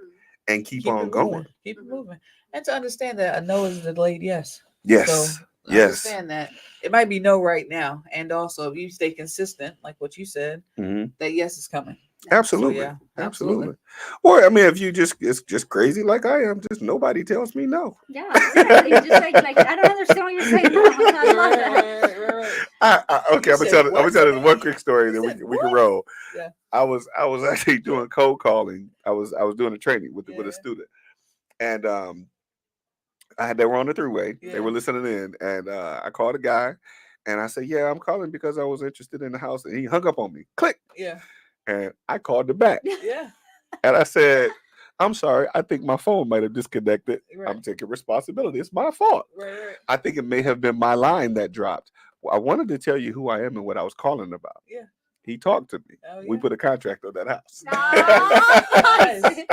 and keep on it going. moving. Keep it moving. And to understand that a no is a delayed yes. Yes. So Yes. understand that it might be no right now. And also if you stay consistent, like what you said, Mhm. that yes is coming. Absolutely. So, yeah, Absolutely. Or I mean, if you just it's just crazy like I am, just nobody tells me no. Yeah, exactly. Just like I don't understand what you're saying. No, I love that. Okay, You I'm gonna said tell what you to this one me? quick story You that said we can what? roll. Yeah. I was actually doing cold calling. I was doing a training with Yeah. a student, and they were on the throughway. They were Yeah. listening in, and I called a guy, and I said, "Yeah, I'm calling because I was interested in the house," and he hung up on me. Click, Yeah. and I called him back, Yeah. and I said, "I'm sorry. I think my phone might have disconnected. Right. I'm taking responsibility. It's my fault. Right. I think it may have been my line that dropped. Well, I wanted to tell you who I am and what I was calling about." Yeah. He talked to me. Oh, We yeah. put a contract on that house. Nice.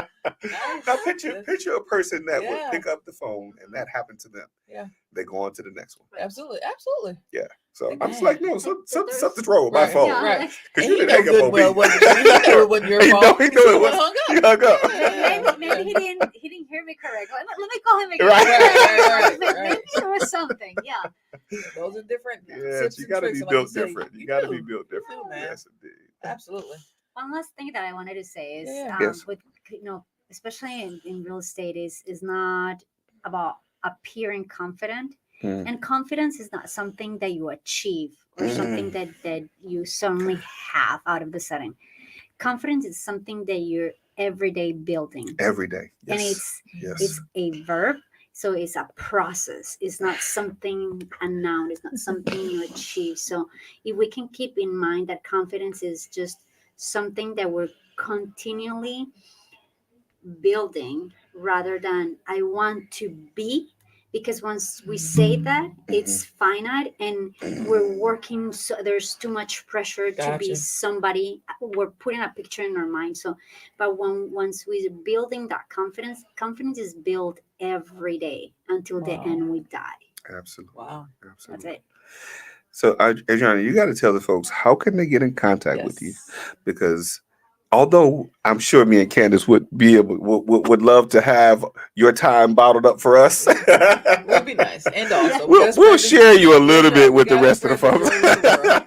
Now picture a person that would Yeah. pick up the phone and that happened to them. Yeah. They go on to the next one. Absolutely. Yeah. So Like, I'm just like, no, Like, something's wrong with my Right. phone. Yeah. Right. Because And you he didn't know hang up good on well me. he knew it wasn't your He fault. knew He's the it one was. hung He up. hung up. Maybe he didn't hear me correctly. Let me call him again. Right. Maybe there was something. Yeah. Those are different Yes, tips you and got to tricks. be and like you built say, different. You got to be do. built You different. do, man. Yes, indeed. Absolutely. One last thing that I wanted to say is, Yeah. Yes. with especially in real estate, is not about appearing confident. Mm. And confidence is not something that you achieve or something that you suddenly have out of the sudden. Confidence is something that you're every day building, Every day. Yes. and it's yes. a verb. So it's a process. It's not something a noun. It's not something you achieve. So if we can keep in mind that confidence is just something that we're continually building rather than I want to be, because once we say that, it's finite and we're working, so there's too much pressure to be Gotcha. somebody. We're putting a picture in our mind. So but once we're building that confidence is built every day until the Wow. end we die. Absolutely. Wow. That's Absolutely. it. So, Adriana, you got to tell the folks, how can they get in contact with you? Yes. Because although I'm sure me and Candace would be able would love to have your time bottled up for us, Would be nice. And also, we'll share you a little bit with the rest of the folks.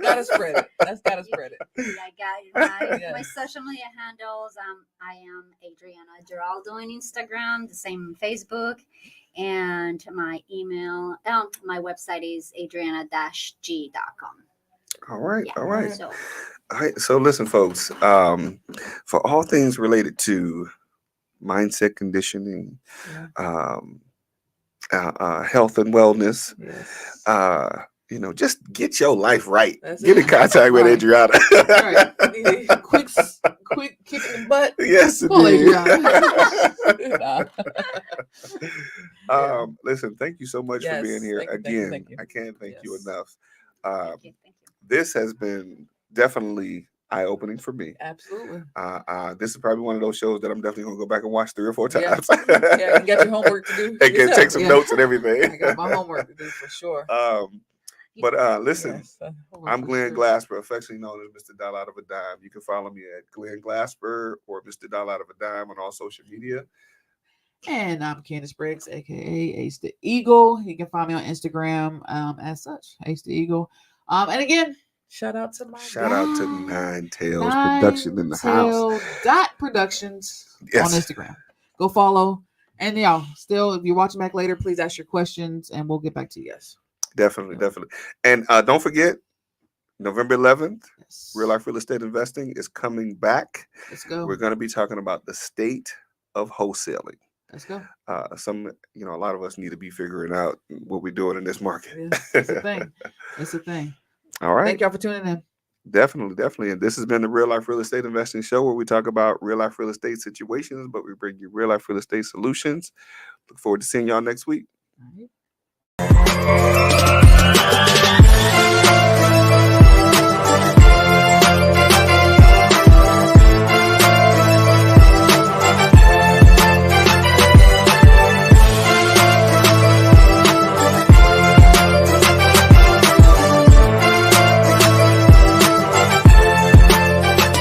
Gotta spread it. That's gotta spread it. I got Yeah. my social media handles. I am Adriana Geraldo on Instagram, the same on Facebook, and my email. My website is adriana-g.com. All right, Yeah. all right. So All right, so listen, folks. For all things related to mindset conditioning, Yeah. health and wellness, Yes. just get your life right. That's Get in it. contact with Right. Adriana. Right. quick kick in the butt. Yes, Well, indeed. Nah. Listen, thank you so much for being Yes, here thank you, again. thank you. I can't thank you Yes. enough. thank you. This has been definitely eye-opening for me. Absolutely. This is probably one of those shows that I'm definitely gonna go back and watch 3 or 4 Yeah. times. Yeah, you got your homework to do. And can yourself. take some Yeah. notes and everything. I got my homework to do for sure. But listen, Yes. I'm Glenn Glasper, affectionately known as Mr. Dollar Out of a Dime. You can follow me at Glenn Glasper or Mr. Dollar Out of a Dime on all social media. And I'm Candace Briggs, aka Ace the Eagle. You can find me on Instagram as such, Ace the Eagle. And again, Shout out to my Shout out to Guys, Nine Tails Production in the house. Productions Yes. on Instagram. Go follow. And y'all, still, if you're watching back later, please ask your questions and we'll get back to you guys. Definitely. And don't forget, November 11th, Yes. Real Life Real Estate Investing is coming back. Let's go. We're going to be talking about the state of wholesaling. Let's go. A lot of us need to be figuring out what we're doing in this market. It's a thing. It's a thing. All right. Thank y'all for tuning in. Definitely. And this has been the Real Life Real Estate Investing Show, where we talk about real life real estate situations, but we bring you real life real estate solutions. Look forward to seeing y'all next week. All right.